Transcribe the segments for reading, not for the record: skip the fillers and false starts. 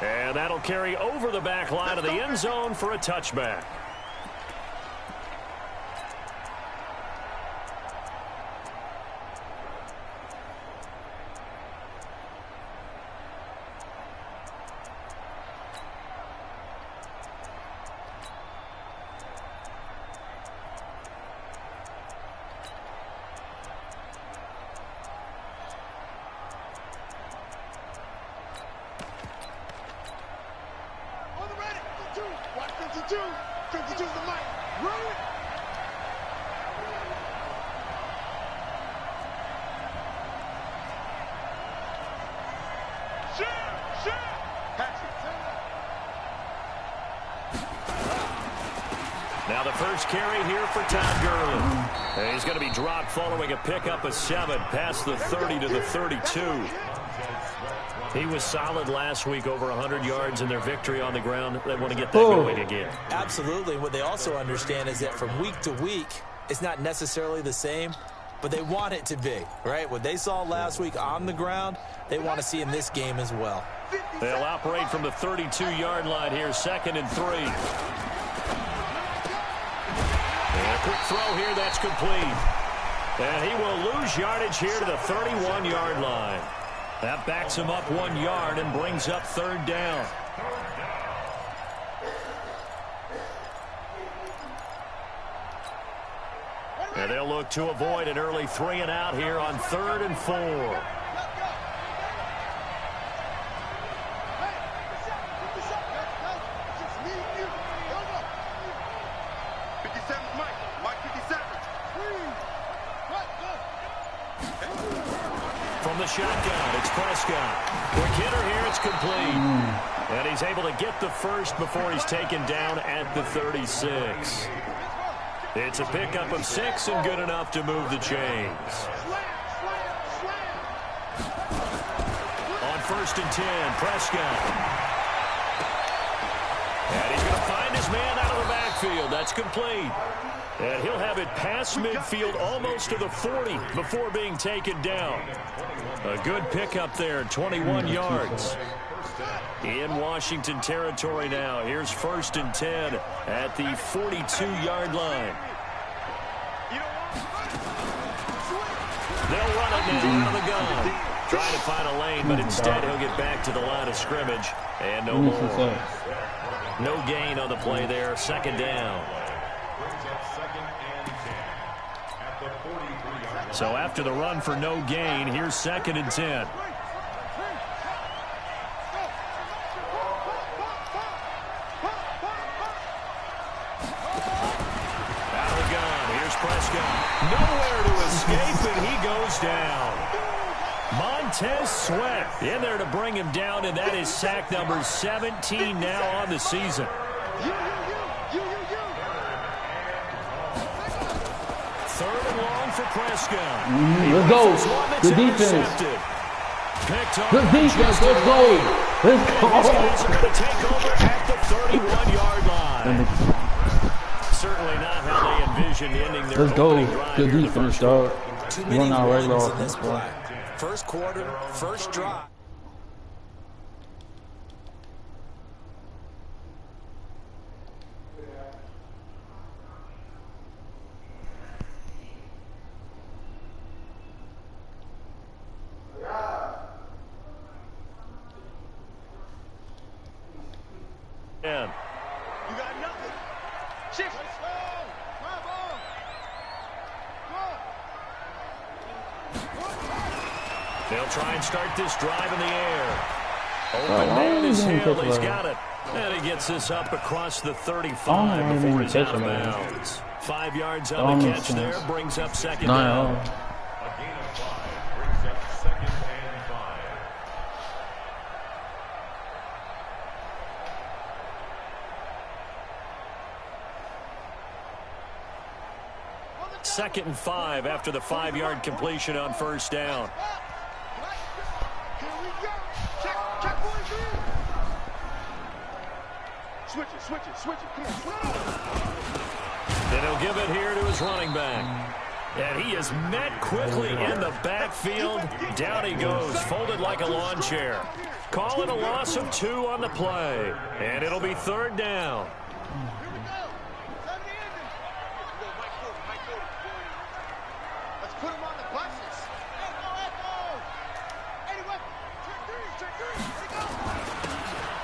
And that'll carry over the back line of the end zone for a touchback. Now the first carry here for Todd Gurley. He's going to be dropped following a pickup of 7 past the 30 to the 32. He was solid last week, over 100 yards in their victory on the ground. They want to get that going again. Absolutely. What they also understand is that from week to week, it's not necessarily the same, but they want it to be, right? What they saw last week on the ground, they want to see in this game as well. They'll operate from the 32-yard line here, 2nd and 3. And a quick throw here, that's complete. And he will lose yardage here to the 31-yard line. That backs him up 1 yard and brings up 3rd down. And they'll look to avoid an early 3 and out here on 3rd and 4. From the shotgun, it's Prescott. Quick hitter here, it's complete. And he's able to get the first before he's taken down at the 36. It's a pickup of 6 and good enough to move the chains. On 1st and 10, Prescott. And he's going to find his man out of the backfield. That's complete. And he'll have it past midfield almost to the 40 before being taken down. A good pickup there, 21 yards. In Washington territory now. Here's 1st and 10 at the 42-yard line. They'll run it now out of the gun. Trying to find a lane, but instead he'll get back to the line of scrimmage. And no more. No gain on the play there. 2nd down. So after the run for no gain, here's 2nd and 10. Out of the gun, here's Prescott. Nowhere to escape, and he goes down. Montez Sweat in there to bring him down, and that is sack number 17 now on the season. Third and long for Prescott. Let's go. Good defense. Good defense. Let's go. Let's go. He's going to take over at the 31-yard line. Certainly not how they envisioned ending their opening drive. Good defense, dog. Too many runs in this play. First quarter, first drive. You got nothing. Shift. They'll try and start this drive in the air. Open man is Hill. He's got it. And he gets this up across the 35 before he's out of bounds. 5 yards on the catch there. Brings up 2nd down. Second and 5 after the 5-yard completion on 1st down. Switch it. Then he'll give it here to his running back. And he is met quickly in the backfield. Down he goes, folded like a lawn chair. Call it a loss of 2 on the play. And it'll be 3rd down.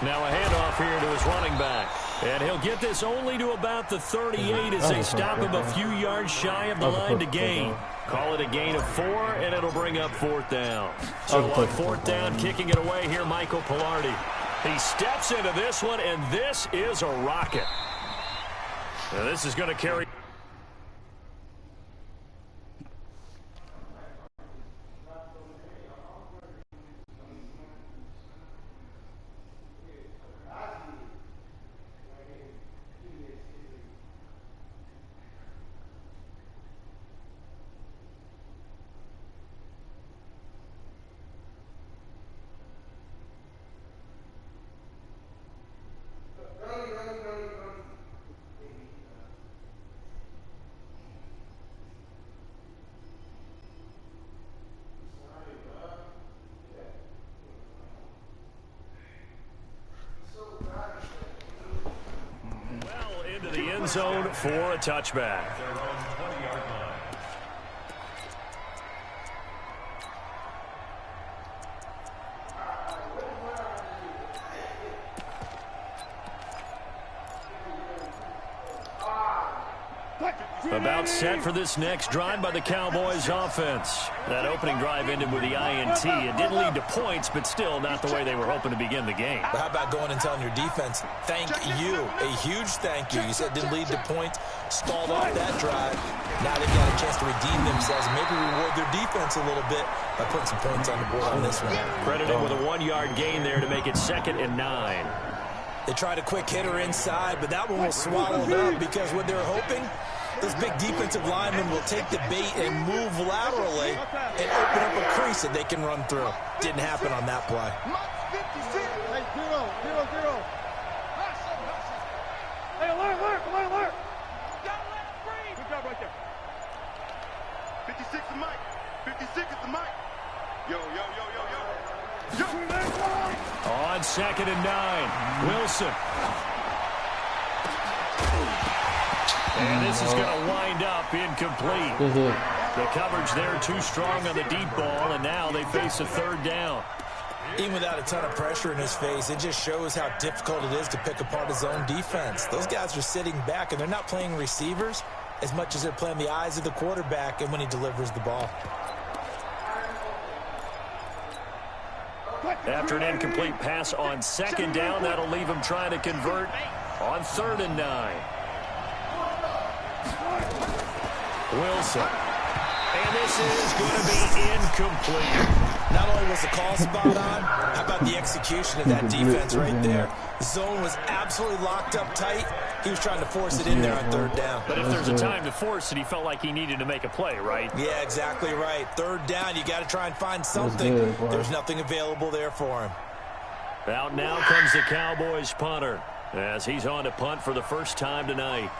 Now a handoff here to his running back. And he'll get this only to about the 38 as they stop him a few yards shy of the line to gain. Call it a gain of 4, and it'll bring up 4th down. So on 4th down, kicking it away here, Michael Pilardi. He steps into this one, and this is a rocket. Now this is going to carry. The end zone for a touchback. About set for this next drive by the Cowboys offense. That opening drive ended with the INT. It didn't lead to points, but still not the way they were hoping to begin the game. But how about going and telling your defense, thank you, a huge thank you. You said it didn't lead to points, stalled off that drive. Now they've got a chance to redeem themselves and maybe reward their defense a little bit by putting some points on the board on this one. Credited with a 1-yard gain there to make it 2nd and 9. They tried a quick hitter inside, but that one was swallowed up because what they were hoping, those big defensive linemen will take the bait and move laterally and open up a crease that they can run through. Didn't happen on that play. Hey, alert. Good job right there. 56 is Mike. 56 is the Mike. Yo. On 2nd and 9, Wilson. And this is going to wind up incomplete. The coverage there too strong on the deep ball, and now they face a 3rd down. Even without a ton of pressure in his face, it just shows how difficult it is to pick apart his own defense. Those guys are sitting back, and they're not playing receivers as much as they're playing the eyes of the quarterback and when he delivers the ball. After an incomplete pass on 2nd down, that'll leave him trying to convert on 3rd and 9. Wilson. And this is going to be incomplete. Not only was the call spot on, how about the execution of that defense right there? The zone was absolutely locked up tight. He was trying to force it in there on 3rd down. But if there's a time to force it, he felt like he needed to make a play, right? Yeah, exactly right. 3rd down, you got to try and find something. There's nothing available there for him. Out now comes the Cowboys punter as he's on to punt for the first time tonight.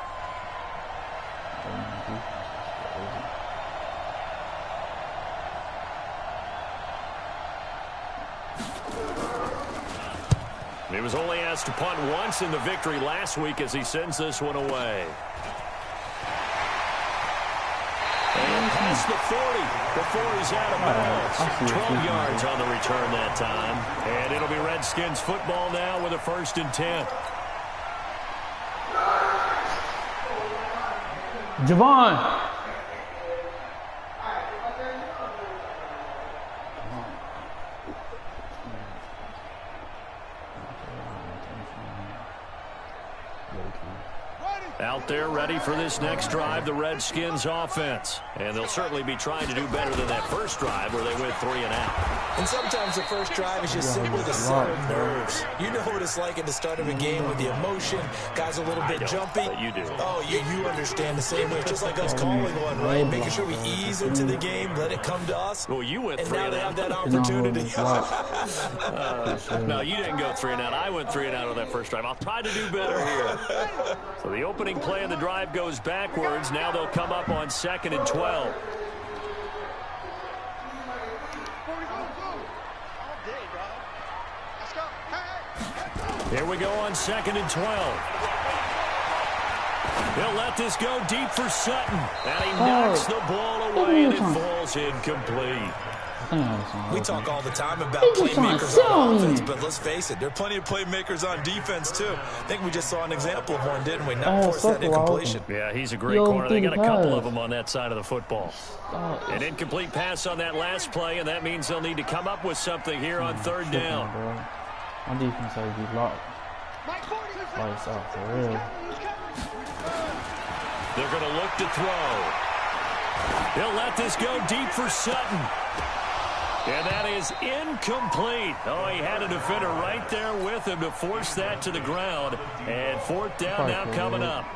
He was only asked to punt once in the victory last week as he sends this one away. And past the 40 before he's out of bounds. 12 yards on the return that time. And it'll be Redskins football now with a 1st and 10. Javon. Out there ready for this next drive, the Redskins offense. And they'll certainly be trying to do better than that first drive where they went 3 and out. And sometimes the first drive is just simply to settle nerves. You know what it's like at the start of a game with the emotion. Guys a little bit jumpy. But you do. Oh, you understand the same way. It's just like us calling one, right? Making sure we ease into the game, let it come to us. Well, you went 3 and out. And now they have that opportunity. No, you didn't go 3 and out. I went 3 and out on that first drive. I'll try to do better here. So the opening running play and the drive goes backwards. Now they'll come up on 2nd and 12. Here we go on 2nd and 12. He'll let this go deep for Sutton. And he knocks the ball away and it falls incomplete. We talk all the time about playmakers on offense, but let's face it, there are plenty of playmakers on defense, too. I think we just saw an example of one, didn't we? Not force that incompletion. Yeah, he's a great corner. They got a couple of them on that side of the football. An incomplete pass on that last play, and that means they'll need to come up with something here on 3rd down. My defense has to be locked. Lights out for real. They're going to look to throw. He'll let this go deep for Sutton. And that is incomplete. Oh, he had a defender right there with him to force that to the ground. And 4th down now coming up.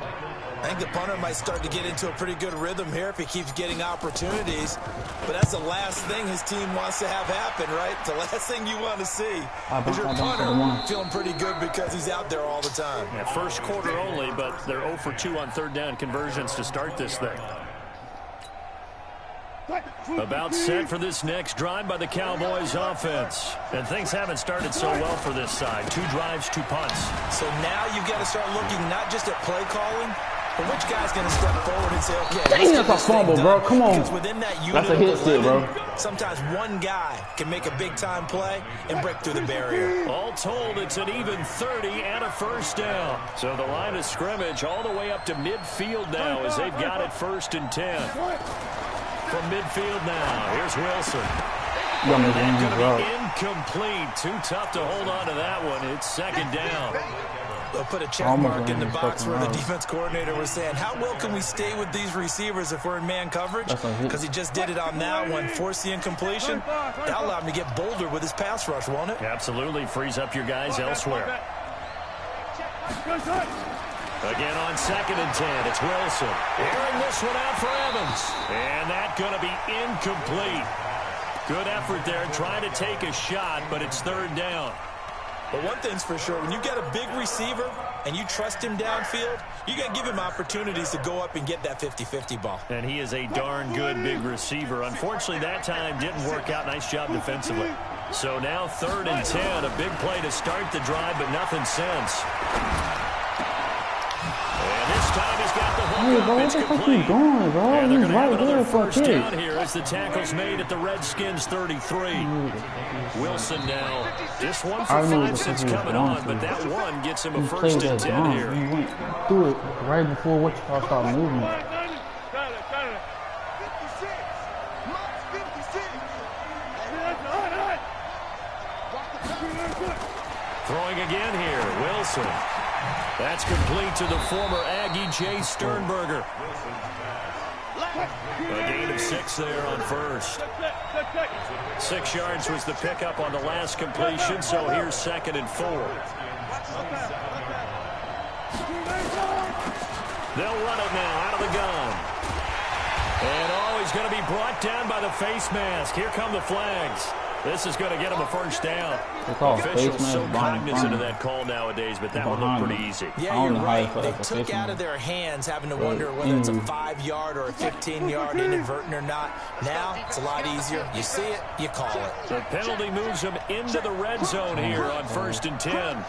I think the punter might start to get into a pretty good rhythm here if he keeps getting opportunities. But that's the last thing his team wants to have happen, right? The last thing you want to see is your punter feeling pretty good because he's out there all the time. Yeah, first quarter only, but they're 0 for 2 on 3rd down conversions to start this thing. About set for this next drive by the Cowboys offense. And things haven't started so well for this side. 2 drives, 2 punts. So now you've got to start looking not just at play calling, but which guy's going to step forward and say, okay, dang, that's a fumble, bro. Come on. Because within that unit that's a hit stick, bro. Sometimes one guy can make a big-time play and break through the barrier. All told, it's an even 30 and a 1st down. So the line of scrimmage all the way up to midfield now as they've got it 1st and 10. From midfield now, here's Wilson. Incomplete. Too tough to hold on to that one. It's 2nd down. They'll put a check mark in the box where the defense coordinator was saying, how well can we stay with these receivers if we're in man coverage? Because he just did it on that one. Force the incompletion. That'll allow him to get bolder with his pass rush, won't it? Absolutely. Frees up your guys elsewhere. Again on 2nd and 10, it's Wilson. Airing this one out for Evans. And that's going to be incomplete. Good effort there, trying to take a shot, but it's 3rd down. But one thing's for sure, when you got a big receiver and you trust him downfield, you got to give him opportunities to go up and get that 50-50 ball. And he is a darn good big receiver. Unfortunately, that time didn't work out. Nice job defensively. So now 3rd and 10, a big play to start the drive, but nothing since. And this time he's got the hook up. It's complete. What the fuck you doing, bro? And they're going to have right another there 1st down here as the tackle's made at the Redskins 33. Wilson now just 1 for 5 since coming on, but that one gets him a 1st and 10 here. You went through it right before what you call start moving. Throwing again here, Wilson. That's complete to the former Aggie Jay Sternberger. A gain of 6 there on 1st. 6 yards was the pickup on the last completion, so here's 2nd and 4. They'll run it now out of the gun. And he's going to be brought down by the face mask. Here come the flags. This is going to get him a 1st down. Officials so cognizant of that call nowadays, but that one looked pretty easy. Yeah, you're right. They took out of their hands having to wonder whether it's a 5-yard or a 15-yard inadvertent or not. Now, it's a lot easier. You see it, you call it. The penalty moves them into the red zone here on 1st and 10.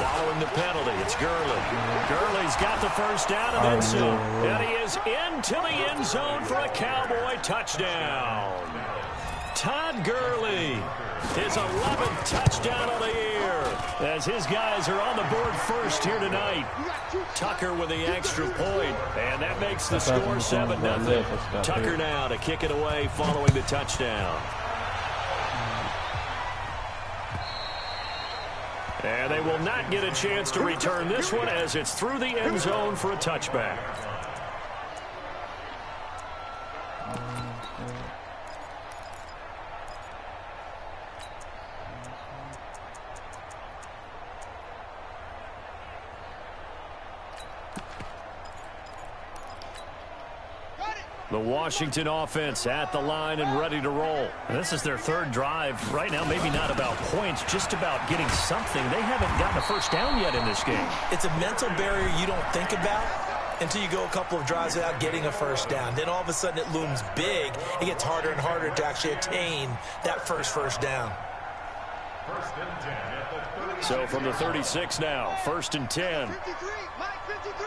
Following the penalty, it's Gurley. Gurley's got the 1st down and then some. And he is into the end zone for a Cowboy touchdown. Todd Gurley, his 11th touchdown of the year, as his guys are on the board first here tonight. Tucker with the extra point, and that makes the score 7-0. Tucker now to kick it away following the touchdown. And they will not get a chance to return this one as it's through the end zone for a touchback. The Washington offense at the line and ready to roll. This is their third drive. Right now, maybe not about points, just about getting something. They haven't gotten a first down yet in this game. It's a mental barrier you don't think about until you go a couple of drives without getting a first down. Then all of a sudden it looms big. It gets harder and harder to actually attain that first down. So from the 36 now, 1st and 10. 53, Mike 53.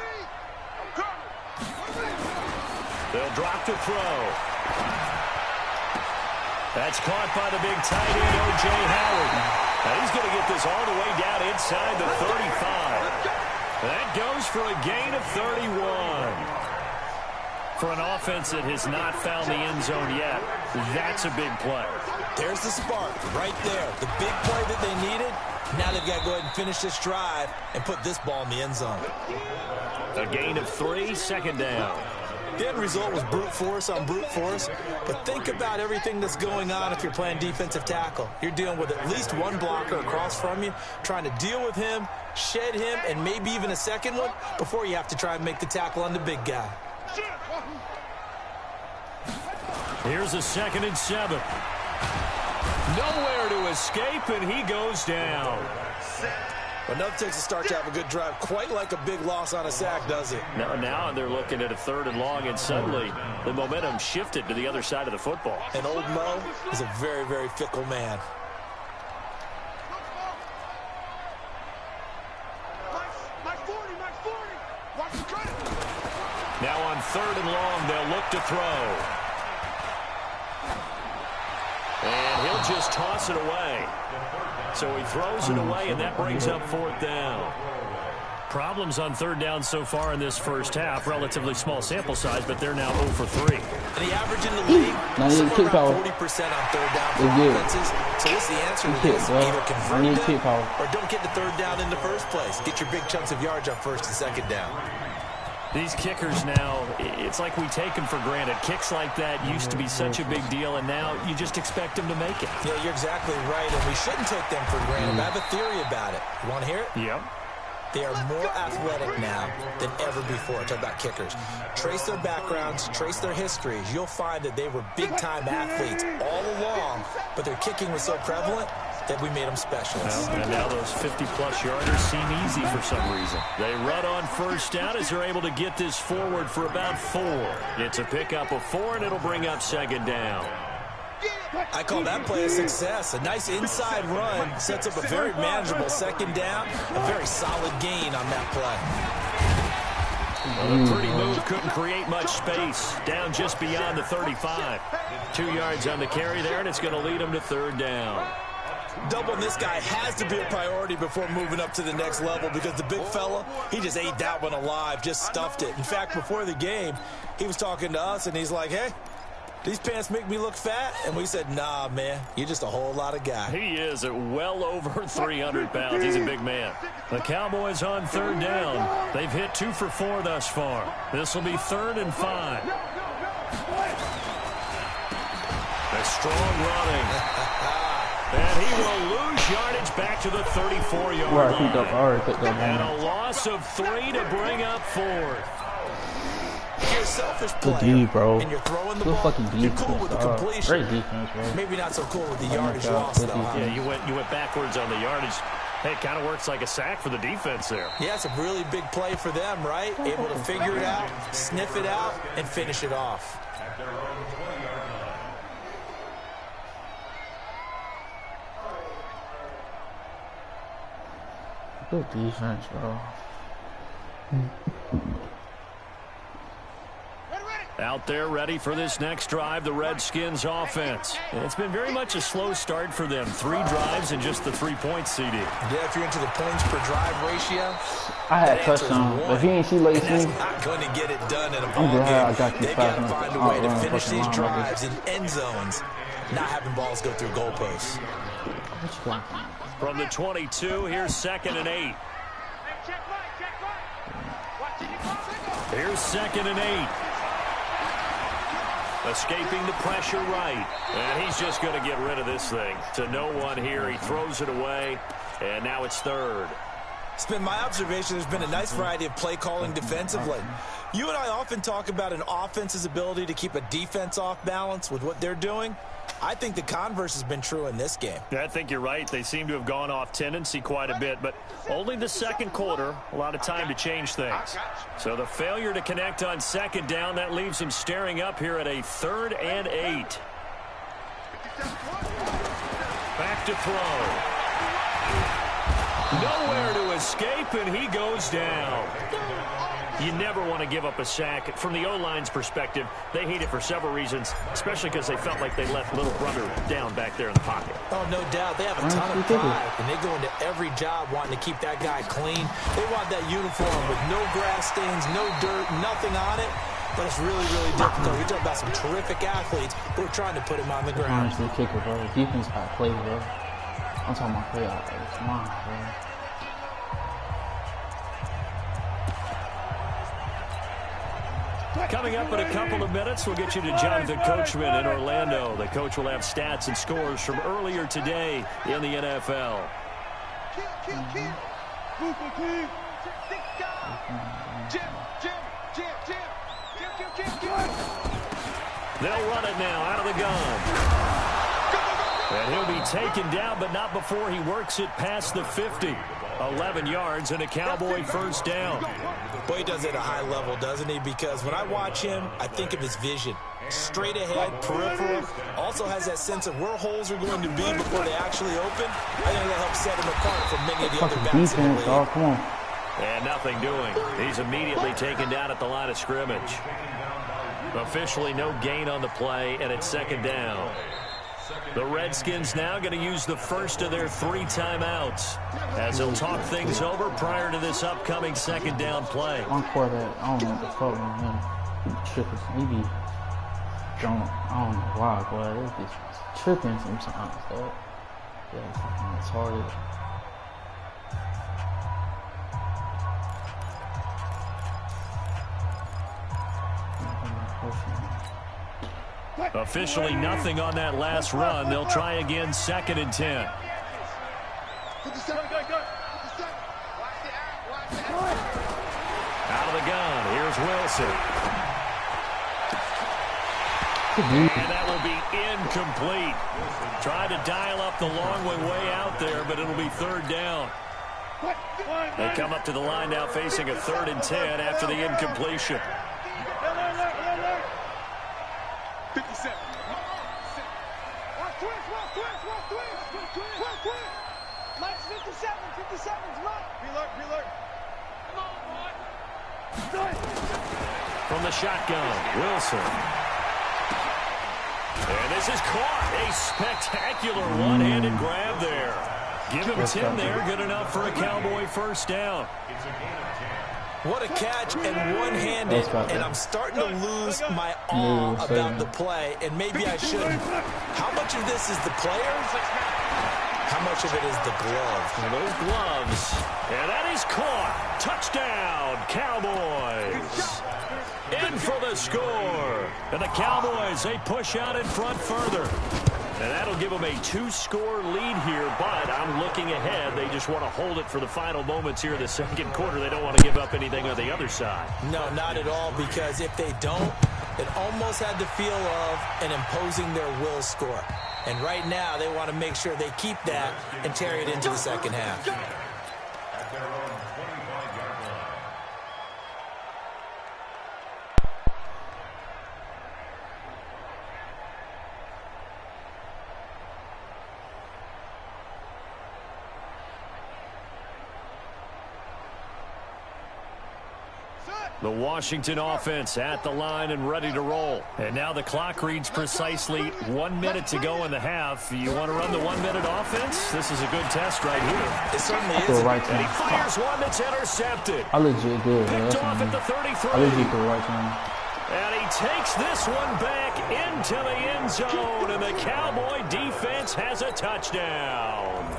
They'll drop to throw. That's caught by the big tight end, O.J. Howard. Now he's going to get this all the way down inside the 35. That goes for a gain of 31. For an offense that has not found the end zone yet, that's a big play. There's the spark right there. The big play that they needed. Now they've got to go ahead and finish this drive and put this ball in the end zone. A gain of 3, 2nd down. The end result was brute force on brute force, but think about everything that's going on if you're playing defensive tackle. You're dealing with at least one blocker across from you, trying to deal with him, shed him, and maybe even a second one before you have to try and make the tackle on the big guy. Here's a 2nd and 7. Nowhere to escape, and he goes down. But nothing takes a start to have a good drive, quite like a big loss on a sack, does it? Now they're looking at a 3rd and long, and suddenly the momentum shifted to the other side of the football. And old Mo is a very, very fickle man. Mike 40. Watch the cut. Now on 3rd and long, they'll look to throw. And he'll just toss it away. So he throws it away, and that brings up 4th down. Problems on 3rd down so far in this first half. Relatively small sample size, but they're now 0 for 3. And the average in the league, somewhere around 40% on 3rd down for offenses. So what's the answer to this? Either convert them or don't get to 3rd down in the first place. Get your big chunks of yards on 1st and 2nd down. These kickers now, it's like we take them for granted. Kicks like that used to be such a big deal, and now you just expect them to make it. Yeah, you're exactly right, and we shouldn't take them for granted. I have a theory about it. You want to hear it? Yep. They are more athletic now than ever before. Talk about kickers. Trace their backgrounds, trace their histories. You'll find that they were big-time athletes all along, but their kicking was so prevalent that we made them specialists. And now those 50-plus yarders seem easy for some reason. They run on 1st down as they're able to get this forward for about 4. It's a pickup of 4, and it'll bring up 2nd down. I call that play a success. A nice inside run sets up a very manageable 2nd down. A very solid gain on that play. Well, a pretty move couldn't create much space. Down just beyond the 35. 2 yards on the carry there, and it's going to lead them to 3rd down. Doubling this guy has to be a priority before moving up to the next level because the big fella, he just ate that one alive, just stuffed it. In fact, before the game, he was talking to us, and he's like, hey, these pants make me look fat? And we said, nah, man, you're just a whole lot of guy. He is at well over 300 pounds. He's a big man. The Cowboys on 3rd down. They've hit 2 for 4 thus far. This will be 3rd and 5. A strong running. And he will lose yardage back to the 34-yard line. And a loss of 3 to bring up 4th. If you're a selfish player bro. And you're throwing the ball, you're cool with the completion. Great defense, bro. Maybe not so cool with the yardage loss, though. Yeah, you went backwards on the yardage. Hey, it kind of works like a sack for the defense there. Yeah, it's a really big play for them, right? Able to figure it out, sniff it out, and finish it off. Good defense, bro. Out there ready for this next drive, the Redskins offense. It's been very much a slow start for them. 3 drives and just the 3 points, CD. Yeah, if you're into the points per drive ratio, I had a touchdown. If he ain't see late, that's not going to get it done in a ball game. They've got to find a way to finish these drives in end zones, not having balls go through goalposts. From the 22, here's 2nd and 8. Here's 2nd and 8. Escaping the pressure right. And he's just going to get rid of this thing. To no one here. He throws it away. And now it's 3rd. It's been my observation there's been a nice variety of play calling defensively. You and I often talk about an offense's ability to keep a defense off balance with what they're doing. I think the converse has been true in this game. I think you're right. They seem to have gone off tendency quite a bit, but only the second quarter, a lot of time to change things. So the failure to connect on second down, that leaves him staring up here at a 3rd and 8. Back to throw. Nowhere to escape, and he goes down. You never want to give up a sack. From the O-line's perspective, they hate it for several reasons, especially because they felt like they left little brother down back there in the pocket. Oh, no doubt. They have a ton of pride, and they go into every job wanting to keep that guy clean. They want that uniform with no grass stains, no dirt, nothing on it. But it's really, really difficult. You're talking about some terrific athletes who are trying to put him on the ground. Honestly, kicker, bro. Defense got play, bro. I'm talking about play out there. Come on, bro. Coming up in a couple of minutes, we'll get you to Jonathan Coachman in Orlando. The coach will have stats and scores from earlier today in the NFL. They'll run it now out of the gun. And he'll be taken down, but not before he works it past the 50. 11 yards and a Cowboy first down. Boy, he does it at a high level, doesn't he? Because when I watch him, I think of his vision. Straight ahead, peripheral. Also has that sense of where holes are going to be before they actually open. I think that'll help set him apart from many of the other backs in the league. Oh, come on. And nothing doing. He's immediately taken down at the line of scrimmage. Officially no gain on the play, and it's second down. The Redskins now going to use the first of their 3 timeouts as they'll talk things over prior to this upcoming second down play. Encore that. I don't know what the fuck, man. Tripping. Maybe. I don't know why, boy. This bitch tripping sometimes, dog. Yeah, fucking retarded. Officially nothing on that last run. They'll try again, 2nd and 10. Out of the gun, here's Wilson. And that will be incomplete. Trying to dial up the long way out there, but it'll be 3rd down. They come up to the line now facing a 3rd and 10 after the incompletion. 57. Mike's 57. 57's Mike. Reload. Come on, boy. From the shotgun, Wilson. And this is caught. A spectacular one-handed grab there. Give him 10 there. Good enough for a Cowboy first down. What a catch and one-handed, and I'm starting to lose my awe about the play, and maybe I shouldn't. How much of this is the player? How much of it is the glove? And those gloves. And that is caught. Touchdown, Cowboys. In for the score. And the Cowboys, they push out in front further. And that'll give them a 2-score lead here, but I'm looking ahead. They just want to hold it for the final moments here in the second quarter. They don't want to give up anything on the other side. No, not at all, because if they don't, it almost had the feel of an imposing their will score. And right now, they want to make sure they keep that and carry it into the second half. The Washington offense at the line and ready to roll. And now the clock reads precisely 1 minute to go in the half. You want to run the 1-minute offense? This is a good test right here. It certainly is. Right, and he fires one that's intercepted. I legit did. Picked off at the 33. I legit did right now. And he takes this one back into the end zone. And the Cowboy defense has a touchdown.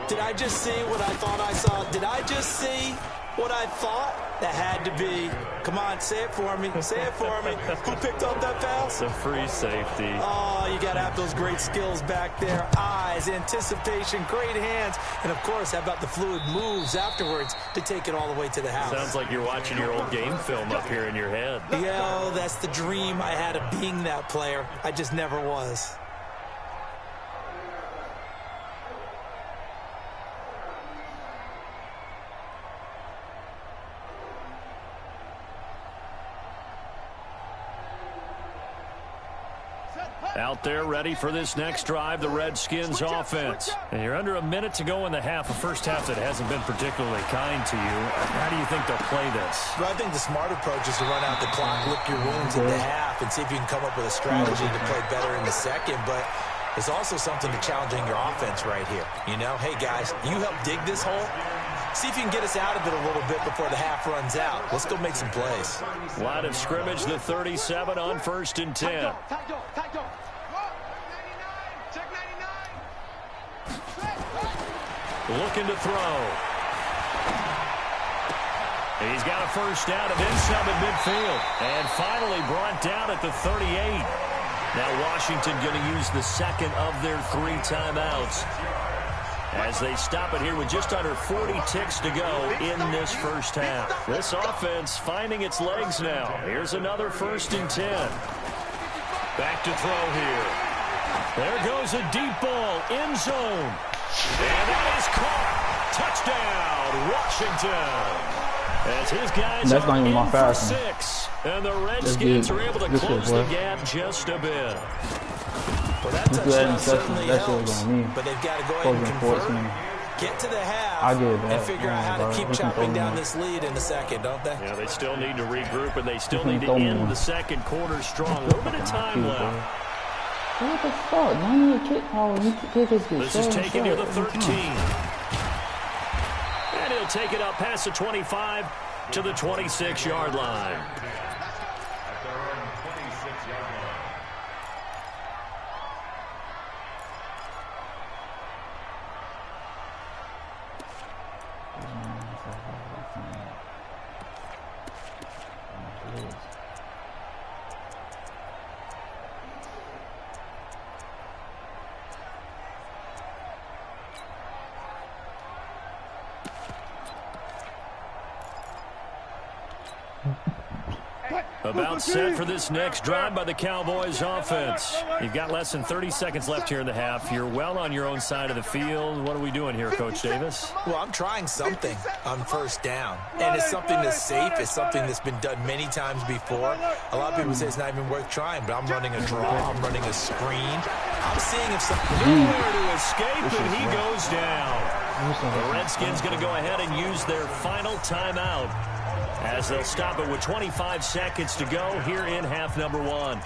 Did I just see what I thought I saw? Did I just see what I thought? That had to be. Come on, say it for me. Say it for me. Who picked up that pass? The free safety. Oh, you got to have those great skills back there. Eyes, anticipation, great hands. And, of course, how about the fluid moves afterwards to take it all the way to the house? Sounds like you're watching your old game film up here in your head. Yeah, that's the dream I had of being that player. I just never was. Out there ready for this next drive, the Redskins offense. And you're under a minute to go in the half, a first half that hasn't been particularly kind to you. How do you think they'll play this? Well, I think the smart approach is to run out the clock, lick your wounds in the half, and see if you can come up with a strategy to play better in the second. But there's also something to challenging your offense right here. You know, hey, guys, you help dig this hole. See if you can get us out of it a little bit before the half runs out. Let's go make some plays. Line of scrimmage, the 37 on 1st and 10. Looking to throw. He's got a first down and then some at midfield. And finally brought down at the 38. Now Washington going to use the second of their 3 timeouts as they stop it here with just under 40 ticks to go in this first half. This offense finding its legs now. Here's another 1st and 10. Back to throw here. There goes a deep ball, end zone. And that is caught. Touchdown, Washington. As his guys that's are not even my in for 6. And the Redskins are able to close the gap just a bit. Well, that touchdown certainly helps, but they've got to go ahead and convert, get to the half, and figure out how to keep chopping down this lead in the second, don't they? Yeah, they still need to regroup, and they still need to end the second quarter strong. A little bit of time left. What the fuck? None of the kick power. This is taken near the 13. And he'll take it up past the 25 to the 26-yard line. About set for this next drive by the Cowboys offense. You've got less than 30 seconds left here in the half. You're well on your own side of the field. What are we doing here, Coach Davis? Well, I'm trying something on first down. And it's something that's safe. It's something that's been done many times before. A lot of people say it's not even worth trying, but I'm running a draw. I'm running a screen. I'm seeing if something... Nowhere to escape, and he goes down. The Redskins going to go ahead and use their final timeout as they'll stop it with 25 seconds to go here in half number 1.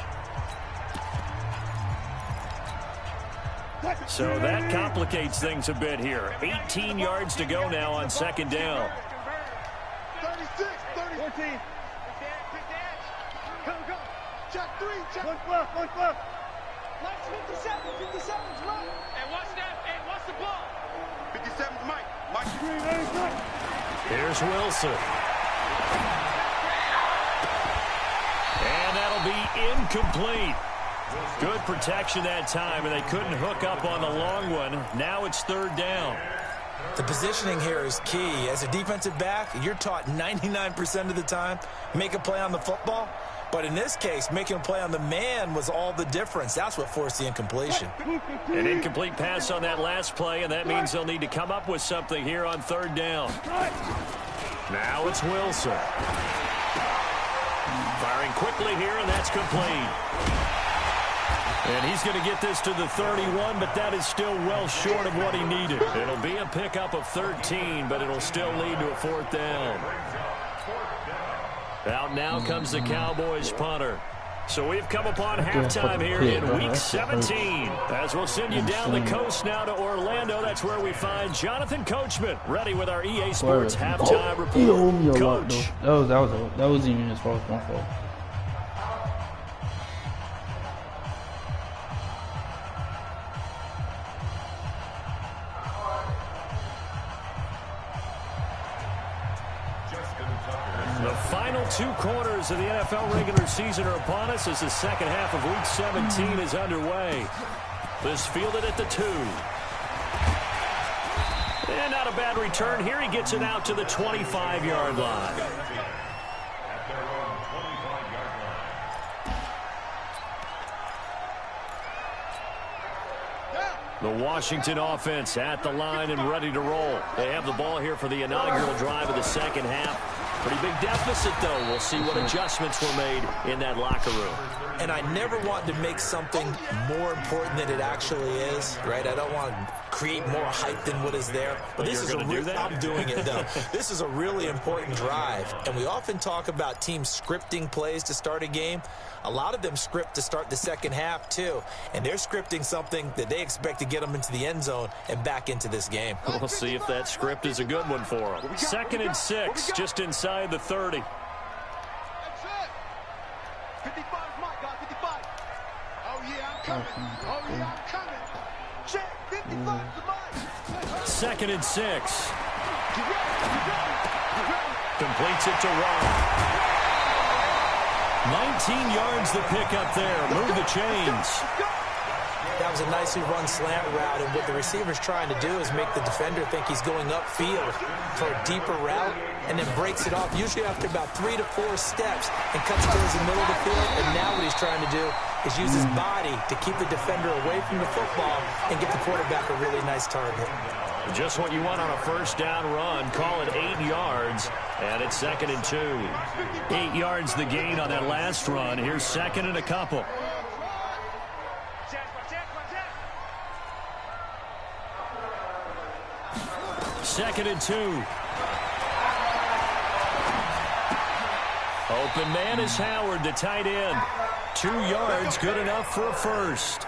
So that complicates things a bit here. 18 yards to go now on second down. 36, 14. Go, go. Check 3, check. One left. Watch 57, 57's right. And watch that, and watch the ball. 57's Mike. Mike Green, Here's Wilson. And that'll be incomplete. Good protection that time, and they couldn't hook up on the long one. Now it's third down. The positioning here is key. As a defensive back, you're taught 99% of the time, make a play on the football. But in this case, making a play on the man was all the difference. That's what forced the incompletion. An incomplete pass on that last play, and that means they'll need to come up with something here on third down. Now it's Wilson. Firing quickly here, and that's complete. And he's going to get this to the 31, but that is still well short of what he needed. It'll be a pickup of 13, but it'll still lead to a fourth down. Out now comes the Cowboys punter. So we've come upon halftime here in Week 17. As we'll send you down the coast now to Orlando. That's where we find Jonathan Coachman, ready with our EA Sports halftime report. He owed me a Coach. lot, though. That was even his fault. My fault. two quarters of the NFL regular season are upon us as the second half of Week 17 is underway. This fielded at the 2. And not a bad return here. He gets it out to the 25-yard line. The Washington offense at the line and ready to roll. They have the ball here for the inaugural drive of the second half. Pretty big deficit, though. We'll see what adjustments were made in that locker room. And I never want to make something more important than it actually is, right? I don't want to create more hype than what is there. But this is I'm doing it, though. This is a really important drive. And we often talk about teams scripting plays to start a game. A lot of them script to start the second half, too. And they're scripting something that they expect to get them into the end zone and back into this game. We'll see if that script is a good one for them. 2nd and 6, just inside the 30. That's it. 55 is Mike, guys, 55. Oh, yeah, I'm coming. Oh, yeah, I'm coming. Check, 55 is Mike. 2nd and 6. Completes it to Ross. 19 yards the pick up there. Move the chains. That was a nicely run slant route, and what the receiver's trying to do is make the defender think he's going upfield for a deeper route, and then breaks it off, usually after about 3 to 4 steps, and cuts towards the middle of the field. And now what he's trying to do is use his body to keep the defender away from the football and get the quarterback a really nice target. Just what you want on a first down run. Call it 8 yards, and it's 2nd and 2. 8 yards the gain on that last run. Here's 2nd and a couple. Second and 2. Open man is Howard, the tight end. 2 yards, good enough for a first.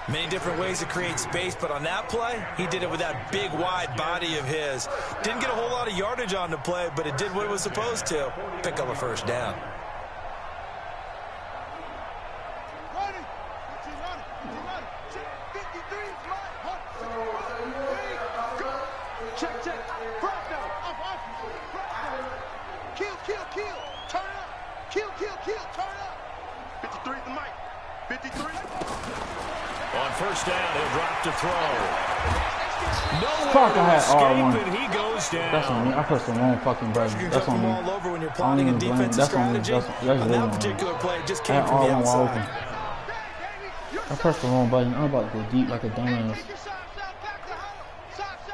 Many different ways to create space, but on that play, he did it with that big, wide body of his. Didn't get a whole lot of yardage on the play, but it did what it was supposed to. Pick up a first down. On first down, he'll drop to throw. Fuck, I had R1. And he goes down. That's on me. I pressed the wrong fucking button. That's on me. All over when you're plotting a defensive strategy. On that particular play, it just came from the outside. I pressed the wrong button. I'm about to go deep like a dumbass.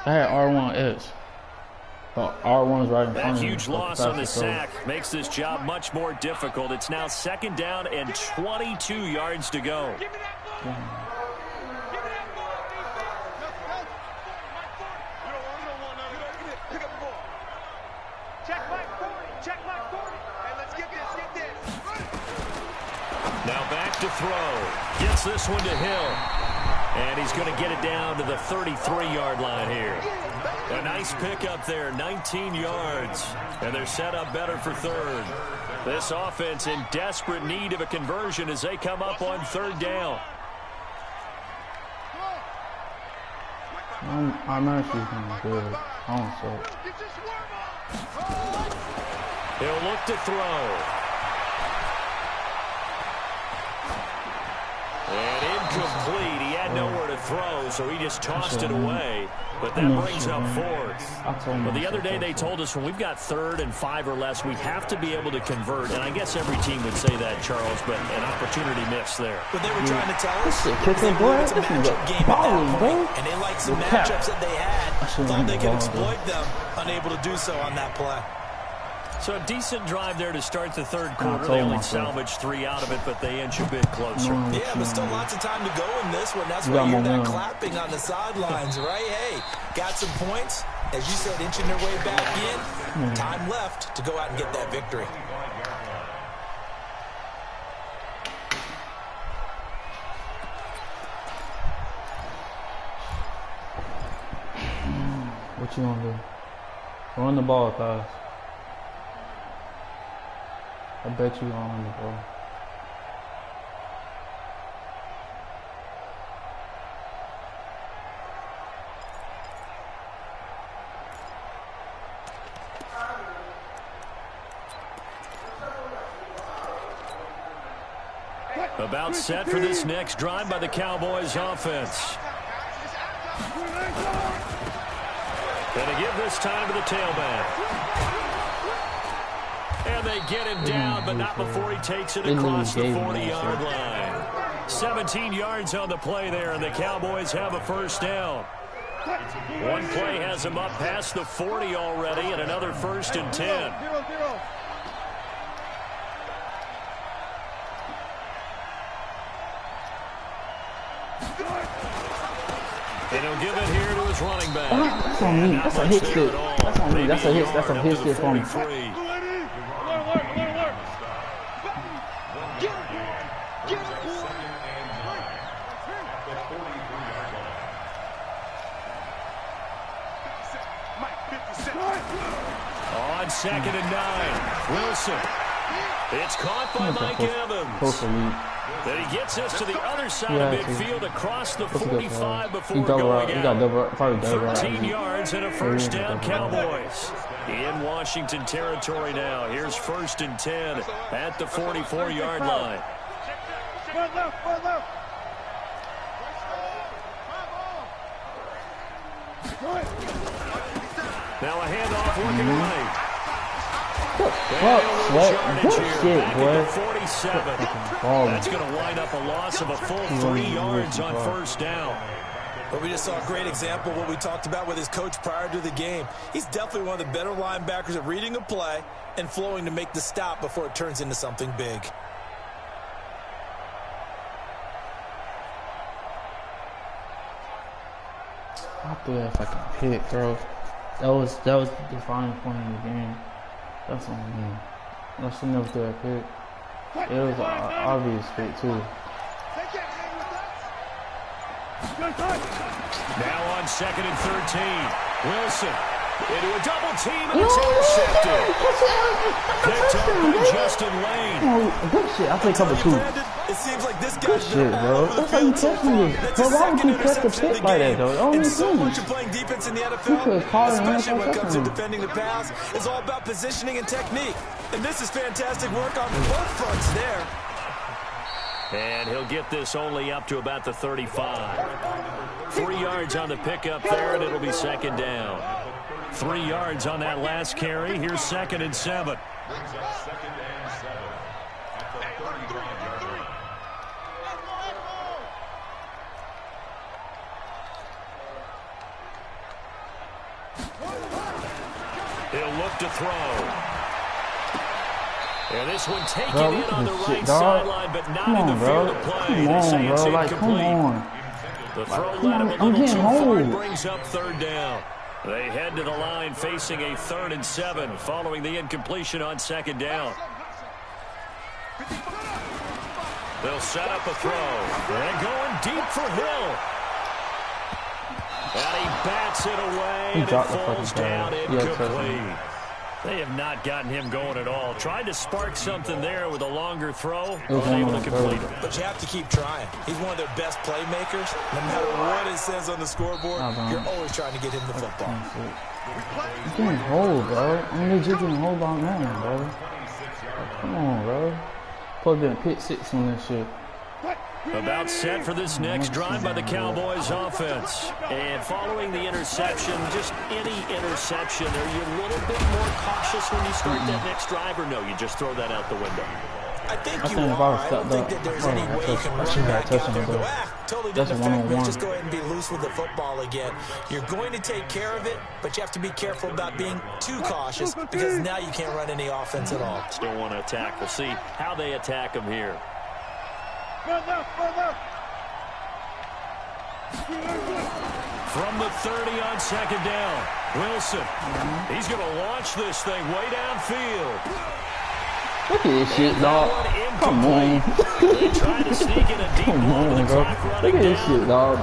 I had R1X. But R1 is right in front of me. That huge loss on the sack makes this job much more difficult. It's now 2nd down and 22 yards to go. Now back to throw. Gets this one to Hill. And he's going to get it down to the 33-yard line here. A nice pickup there, 19 yards. And they're set up better for 3rd. This offense in desperate need of a conversion as they come up on 3rd down. I'm actually doing good. I don't suck. He'll look to throw. And incomplete. He had nowhere to throw, so he just tossed it away. But that brings up 4th. But the other day they told us when we've got 3rd and 5 or less, we have to be able to convert. And I guess every team would say that, Charles, but an opportunity missed there. But they were trying to tell us it's a matchup game at that point. And they liked some matchups that they had. Thought they could exploit them. Unable to do so on that play. So a decent drive there to start the 3rd quarter. They only salvaged 3 out of it, but they inch a bit closer. Yeah, but still lots of time to go in this one. That's why you're that clapping on the sidelines, right? Hey, got some points. As you said, inching their way back in. Time left to go out and get that victory. What you gonna do? Run the ball fast. I bet you gonna run the ball. About set for this next drive by the Cowboys offense. And they give this time to the tailback. And they get him down, but not before he takes it across the 40-yard line. 17 yards on the play there, and the Cowboys have a first down. One play has him up past the 40 already, and another 1st and 10. And he'll give it here to his running back. That's on me. That's a hit stick. That's on me. That's a hit. That's a hit stick for me. On 2nd and 9, Wilson. It's caught by Mike Evans. Then he gets us to the other side of midfield across the 45 before going out. 13 yards and a first down, Cowboys. In Washington territory now. Here's 1st and 10 at the 44-yard line. Now a handoff working right. Good shit, boy. 47. That's going to wind up a loss of a full 3 yards on first down. But we just saw a great example of what we talked about with his coach prior to the game. He's definitely one of the better linebackers at reading a play and flowing to make the stop before it turns into something big. I threw that fucking pick, bro. That was the defining point of the game. That's on me. I should never throw that pick. It was an obvious pick too. Now on 2nd and 13, Wilson into a double team and it's intercepted. Picked up by Justin Lane. Oh, good shit. I play cover 2. It seems like this Good shit, bro. That's how you catch me. Bro, why would you catch the pick like that, though? Only so much of playing defense in the NFL, especially when it comes to defending the pass, is all about positioning and technique. And this is fantastic work on both fronts there. And he'll get this only up to about the 35. 3 yards on the pickup there, and it'll be 2nd down. 3 yards on that last carry. Here's 2nd and 7. He'll look to throw. And this one taken in on the right sideline, but not in the field of play. They say it's incomplete. The throw led him a little too far and brings up 3rd down. They head to the line facing a 3rd and 7 following the incompletion on 2nd down. They'll set up a throw. And going deep for Hill. And he bats it away, and it falls down incomplete. They have not gotten him going at all. Tried to spark something there with a longer throw. Unable to complete it. But you have to keep trying. He's one of their best playmakers. No matter what it says on the scoreboard, you're always trying to get him the football. He's getting hold, bro. I'm legit getting hold on man, bro. Come on, bro. Supposed to be a pick 6 on this shit. About set for this next drive by the Cowboys offense. And following the interception, just any interception, are you a little bit more cautious when you start that next drive, or no, you just throw that out the window? I think you are. I don't think that there's any way you can run back out there and go, totally didn't affect me. Just go ahead and be loose with the football again. You're going to take care of it, but you have to be careful about being too cautious because now you can't run any offense at all. Still want to attack. We'll see how they attack him here. From the 30 on 2nd down, Wilson. He's going to launch this thing way downfield. Look at this shit, dog. Come on. Trying to sneak in a deep ball with the clock running down. Look at this shit, dog.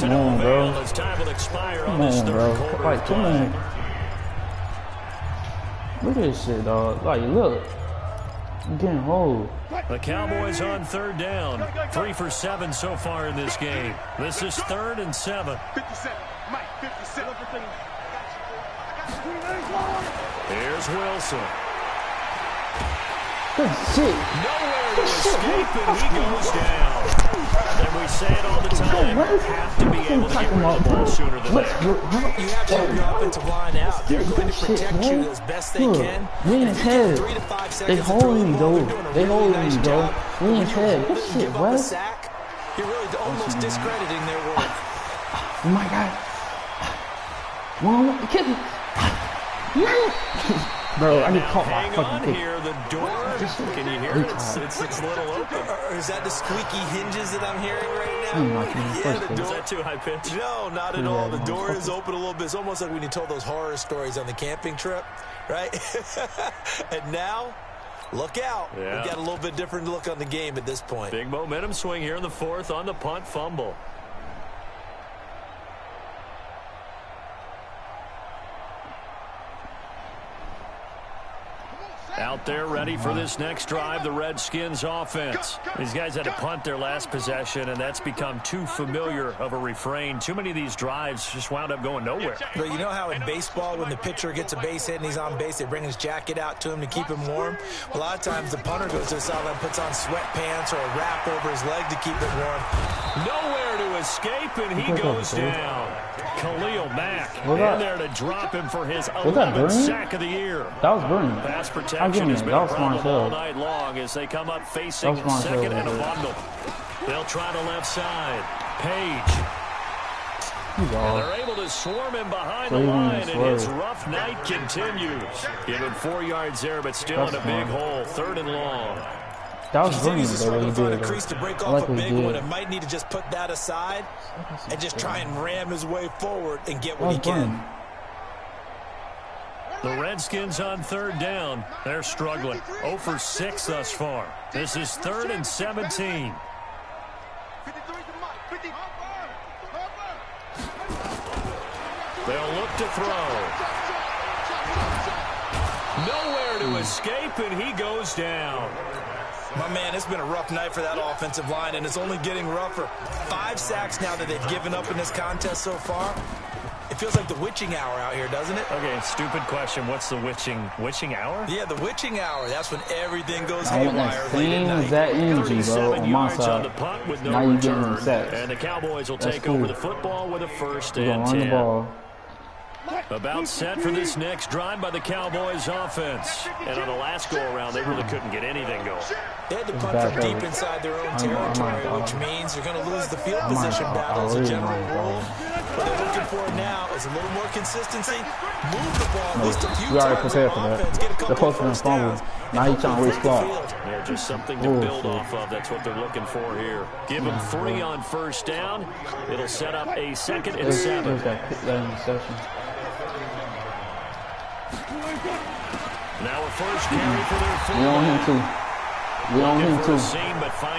Come on, bro. Time will expire Come on this on, third bro. quarter. Like, come on. Look at this shit, dog. Like, look. I'm getting hold. The Cowboys on 3rd down. 3 for 7 so far in this game. This is 3rd and 7. 57. Mike, 57. Here's Wilson. Good shit. Nowhere to escape, and he goes down. And we say it all the time, have to be able to get rid of the ball sooner than that. You have to help your offensive line out. They're going to protect you as best they can. Win his head. 3 to 5 They seconds holding me, they're though. doing a They really holding nice me, bro. job. Win When his you head. hold Good them and shit, give up bro. a sack, you're really almost discrediting their work. Oh my God. One, kick it. Bro, I get caught by Hang fucking on kick. here, the door. Can you hear it? It's a little open. Or is that the squeaky hinges that I'm hearing right I'm now? not even Yeah, first the place. Is door. that too high pitch? No, not at all. The door is open a little bit. It's almost like when you told those horror stories on the camping trip, right? And now, look out. Yeah. We've got a little bit different look on the game at this point. Big momentum swing here in the fourth on the punt fumble. Out there ready for this next drive, the Redskins offense. These guys had to punt their last possession, and that's become too familiar of a refrain. Too many of these drives just wound up going nowhere. But you know how in baseball, when the pitcher gets a base hit and he's on base, they bring his jacket out to him to keep him warm? A lot of times the punter goes to the sideline, puts on sweatpants or a wrap over his leg to keep it warm. Nowhere to escape, and he goes down. Khalil Mack in there to drop him for his 11th sack of the year. That was brilliant. Pass protection has been a problem all night long as they come up facing second and a bundle. They'll try the left side. Page. And they're able to swarm him behind the line, and his rough night continues. Give him 4 yards there, but still in a big hole. 3rd and long. That was brilliant, though, what he Find a did. crease to break I off like a what he big one. did. It might need to just put that aside and just try and ram his way forward and get That what was he can. brilliant. The Redskins on 3rd down. They're struggling. 0 for 6 thus far. This is 3rd and 17. They'll look to throw. Nowhere to escape, and he goes down. My man, it's been a rough night for that offensive line, and it's only getting rougher. 5 sacks now that they've given up in this contest so far. It feels like the witching hour out here, doesn't it? Okay, stupid question. What's the witching hour? Yeah, the witching hour. That's when everything goes I want haywire that late at same night. exact energy, bro, 37 on my yards on the side. punt with Now no you getting return. them sacks. And the Cowboys will That's take cool. over the football with a 1st We're and gonna run the 10. ball. About set for this next drive by the Cowboys offense. And on the last go-around, they really couldn't get anything going. They had to punt from deep inside their own territory, which means you're going to lose the field position battle as a general rule. What they're looking for now is a little more consistency. Move the ball at least a few We already times prepared on for that. offense. Get a They're couple of posting a first fumble. downs. Now he's trying to waste clock. Yeah, just something to build off of. That's what they're looking for here. Give them 3 on 1st down. It'll set up a 2nd and 7. That interception. Now a first carry for their We on him too. We on him too.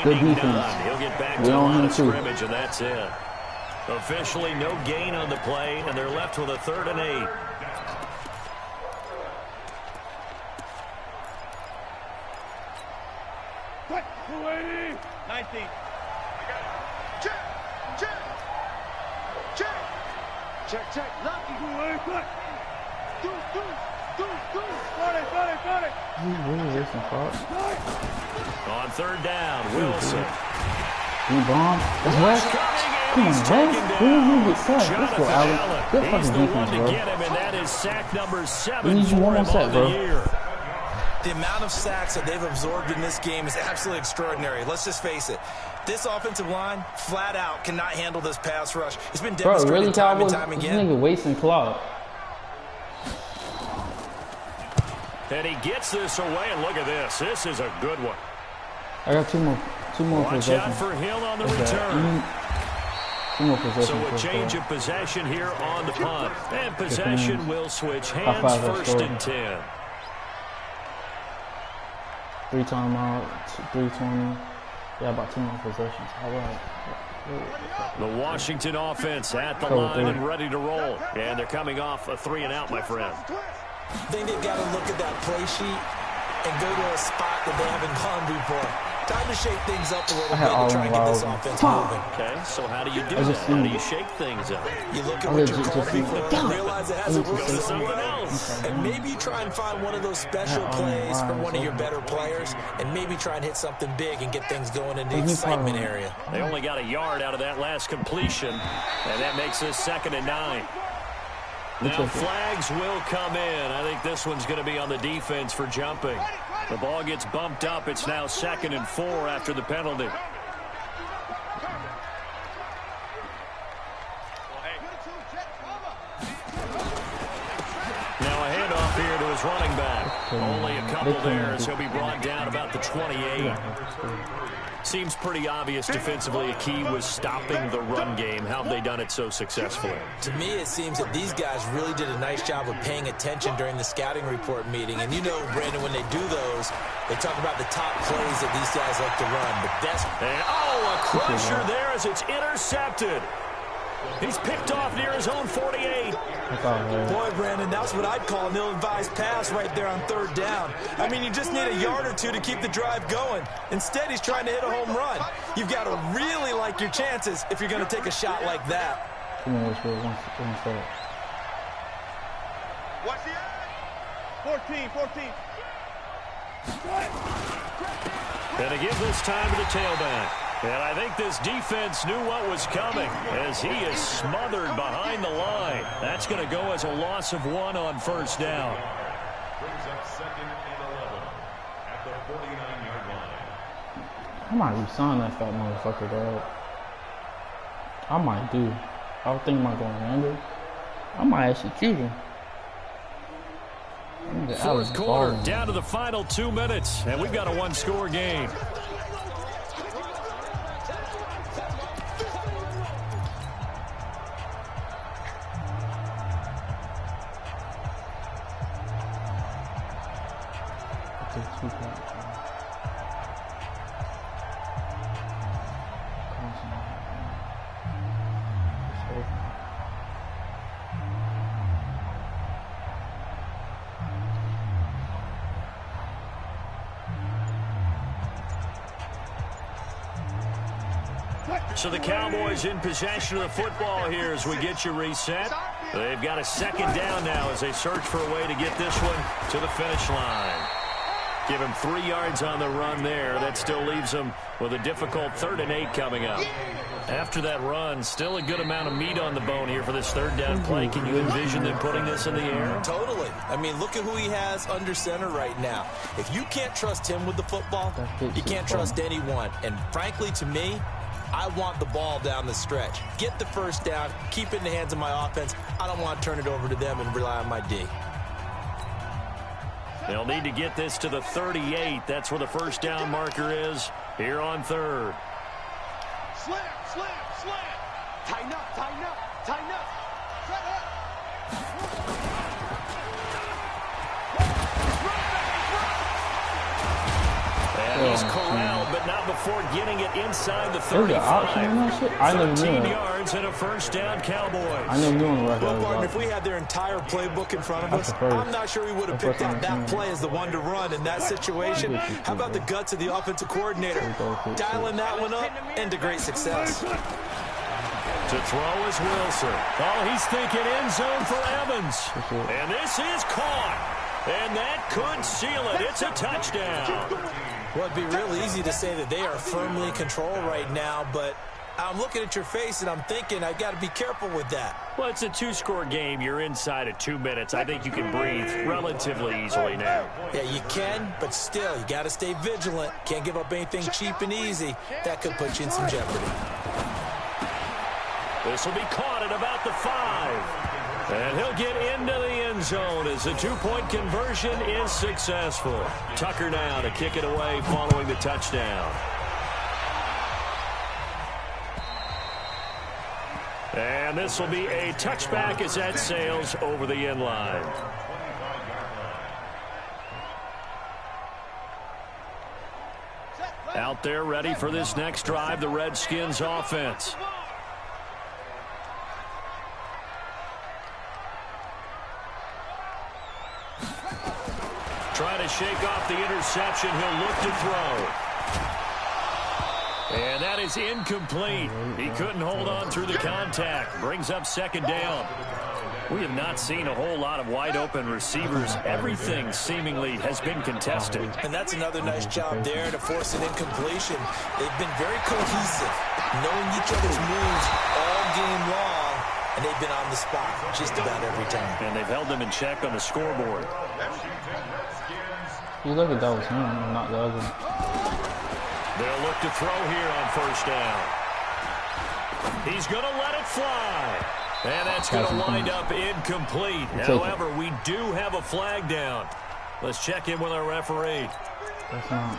Good defense. He'll get back to We the on line him of too. scrimmage, and that's it. Officially no gain on the play, and they're left with a 3rd and 8. Quick, 280. 19. Check, check, check, check, check. Lucky. 280, quick. Do. Got it. On 3rd down, Wilson. Rebound. That's West. Come on, West. We get sacked. Let's go, Allen. Good He's fucking the one defense, to bro. get him, and that is sack number 7 We need you for one more him sack, on bro. the year. The amount of sacks that they've absorbed in this game is absolutely extraordinary. Let's just face it. This offensive line, flat out, cannot handle this pass rush. It's been Bro, demonstrated really, time and Cowboys? time This again. nigga wasting clock. And he gets this away, and look at this. This is a good one. I got two more Watch out possessions. for Hill on the Okay. return. 2 more possessions. So a for change sure. of possession here on the punt. And possession will switch hands, High five, 1st score. and 10. 3 timeout, 3:20. Yeah, about 2 more possessions. All right. The Washington offense at the line and ready to roll. And they're coming off a 3 and out, my friend. I think they've got to look at that play sheet and go to a spot that they haven't gone before. Time to shake things up a little bit and try and get this offense moving. Okay, so how do you do that? How do you shake things up? You look at what you're called before and realize it hasn't worked for someone else. And maybe you try and find one of those special plays from one of your better players and maybe try and hit something big and get things going in the excitement area. They only got a yard out of that last completion, and that makes this 2nd and 9. Now flags will come in. I think this one's going to be on the defense for jumping. The ball gets bumped up. It's now 2nd and 4 after the penalty. Now a handoff here to his running back. Only a couple there as he'll be brought down about the 28. Seems pretty obvious defensively a key was stopping the run game. How have they done it so successfully? To me, it seems that these guys really did a nice job of paying attention during the scouting report meeting. And you know, Brandon, when they do those, they talk about the top plays that these guys like to run. The best. And, a crusher there as it's intercepted. He's picked off near his own 48. Boy, Brandon, that's what I'd call an ill-advised pass right there on 3rd down. I mean, you just need a yard or two to keep the drive going. Instead, he's trying to hit a home run. You've got to really like your chances if you're going to take a shot like that. What's the age? 14. And to give this time to the tailback. And I think this defense knew what was coming as he is smothered behind the line. That's going to go as a loss of 1 on 1st down. Brings up 2nd and 11 at the 49-yard line. I might resign that fat motherfucker, dog. I might do. I was thinking about going under. I might actually keep him. 4th quarter, down to the final 2 minutes, and we've got a 1-score game. So the Cowboys in possession of the football here as we get you reset. They've got a 2nd down now as they search for a way to get this one to the finish line. Give him 3 yards on the run there. That still leaves them with a difficult 3rd and 8 coming up. After that run, still a good amount of meat on the bone here for this 3rd down play. Can you envision them putting this in the air? Totally. I mean, look at who he has under center right now. If you can't trust him with the football, you can't trust anyone. And frankly, to me, I want the ball down the stretch. Get the 1st down, keep it in the hands of my offense. I don't want to turn it over to them and rely on my D. They'll need to get this to the 38. That's where the 1st down marker is here on 3rd. Slam. Tighten up. Set up. And he's corralled, but not before getting it inside the 35. I never knew 13 that. yards and a 1st down Cowboys. I never knew on the record. Well, partner, if we had their entire playbook in front of us, I'm not sure we would have picked out that play as the one to run in that situation. How about the guts of the offensive coordinator? Dialing that one up into great success. To throw is Wilson. Oh, he's thinking end zone for Evans. And this is caught. And that could seal it. It's a touchdown. Well, it'd be real easy to say that they are firmly in control right now, but I'm looking at your face and I'm thinking I got to be careful with that. Well, it's a 2-score game. You're inside of 2 minutes. I think you can breathe relatively easily now. Yeah, you can, but still, you got to stay vigilant. Can't give up anything cheap and easy. That could put you in some jeopardy. This will be caught at about the 5. And he'll get into the end zone as the 2-point conversion is successful. Tucker now to kick it away following the touchdown. And this will be a touchback as that sails over the end line. Out there ready for this next drive, the Redskins offense. Trying to shake off the interception. He'll look to throw. And that is incomplete. He couldn't hold on through the contact. Brings up second down. We have not seen a whole lot of wide-open receivers. Everything seemingly has been contested. And that's another nice job there to force an incompletion. They've been very cohesive, knowing each other's moves all game long, and they've been on the spot just about every time. And they've held them in check on the scoreboard. You look at that was him, not the other. They'll look to throw here on first down. He's going to let it fly. And that's going to wind up incomplete. However, we do have a flag down. Let's check in with our referee. That's not...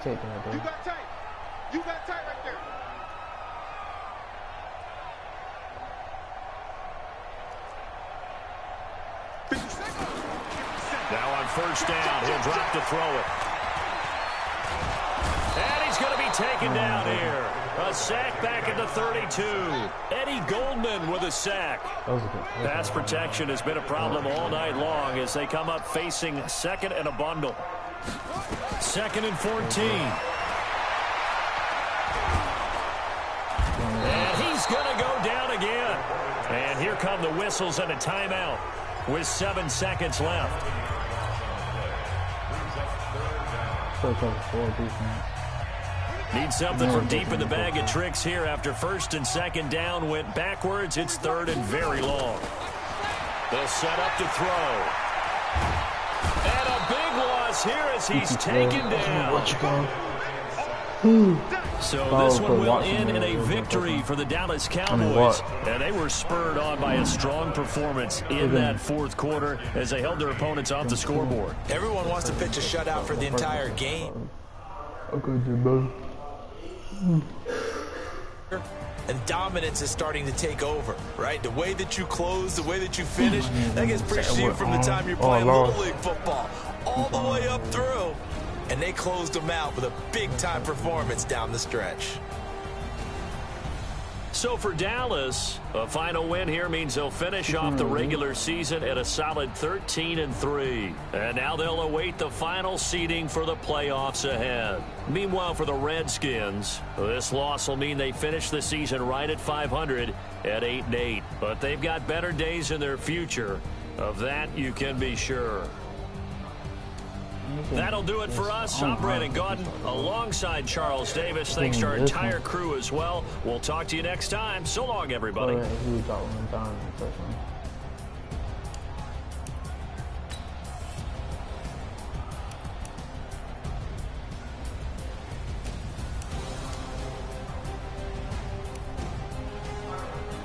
Take that, bro. You got tight. You got tight right there. Now on first down, he'll drop to throw it. And he's going to be taken down here. A sack back at the 32. Eddie Goldman with a sack. Pass protection has been a problem all night long as they come up facing second and a bundle. Second and 14. And he's going to go down again. And here come the whistles and a timeout with 7 seconds left. Need something from deep in the bag of tricks here after first and second down went backwards. It's third and very long. They'll set up to throw. And a big loss here as he's taken down. So this one will end in a victory for the Dallas Cowboys. And they were spurred on by a strong performance in that fourth quarter as they held their opponents off the scoreboard. Everyone wants to pitch a shutout for the entire game. And dominance is starting to take over, right? The way that you close, the way that you finish, that gets preached to you from the time you're playing Little League football all the way up through. And they closed them out with a big-time performance down the stretch. So for Dallas, a final win here means they'll finish off the regular season at a solid 13-3. And now they'll await the final seeding for the playoffs ahead. Meanwhile, for the Redskins, this loss will mean they finish the season right at 500 at 8-8. But they've got better days in their future. Of that, you can be sure. That'll do it for us. I'm Brandon Gaudin alongside Charles Davis. Thanks to our entire crew as well. We'll talk to you next time. So long, everybody.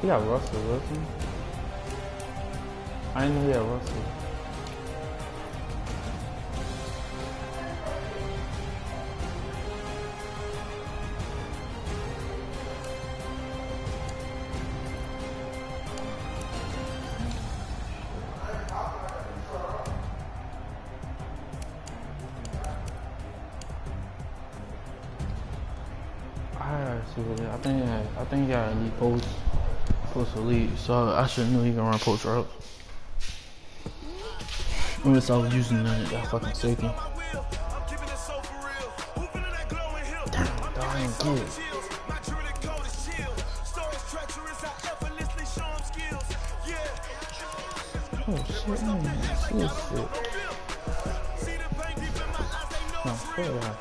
He got Russell Wilson. I didn't know he had Russell. I think he got elite post elite, so I should know he can run post routes. Unless I was using that fucking safety. Damn, I ain't good. Oh shit, man. Shit. No, fuck that.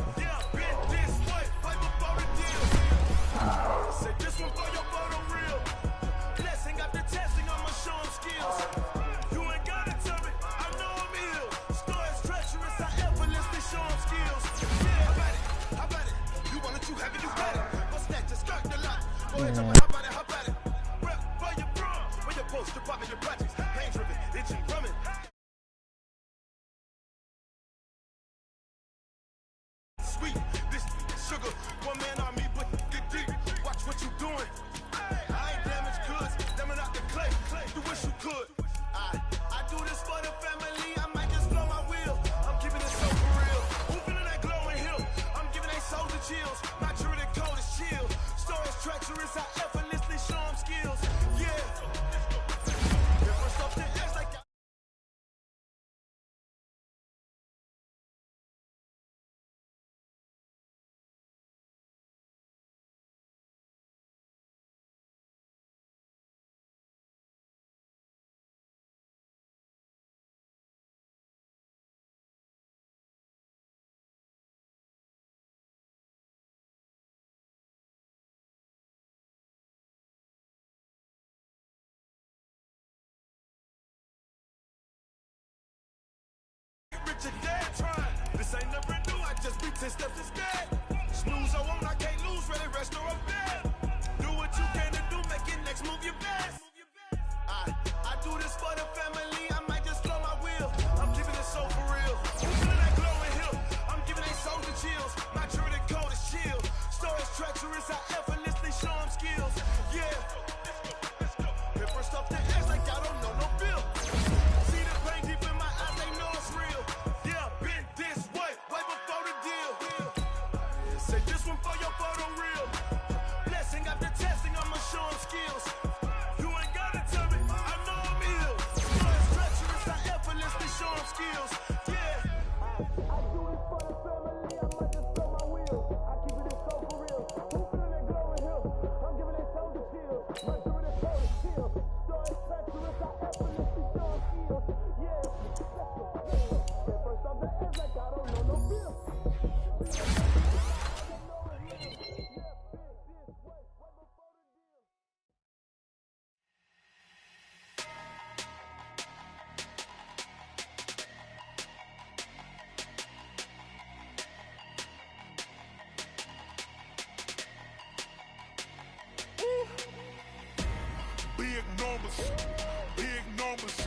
I do this for the family, I might just blow my wheel. I'm keeping it so for real. treacherous, I effortlessly show them skills. Yeah. Different off the edge like I Richard dead trying. This ain't never new, I just be 10 steps instead. Snooze or won't, I can't lose, really rest or I'm dead. Do what you can to do, make your next move your best. I do this for the family, I might just blow my wheel. I'm keeping it so for real. Who feeling that glowing hill? I'm giving they soldier chills. My truly cold is chill. Stories treacherous, I effortlessly show them skills. Yeah. Hit first off the edge like I don't know no bill. See the pain deep in my eyes, they know it's real. Yeah, been this way before the deal. Say this one for your photo real. Blessing after testing, I'ma show them skills. You ain't gotta tell me, I know I'm ill. Stories treacherous, I effortlessly show them skills. Yeah. I do it for the family, I might just blow my wheel. I keep it so for real. Who feeling that glowing hill? I'm giving they soldier chills. My doing it so to chill. Stories treacherous, I effortlessly show them skills. Yeah. First off the edge like I don't know no bill. Big numbers,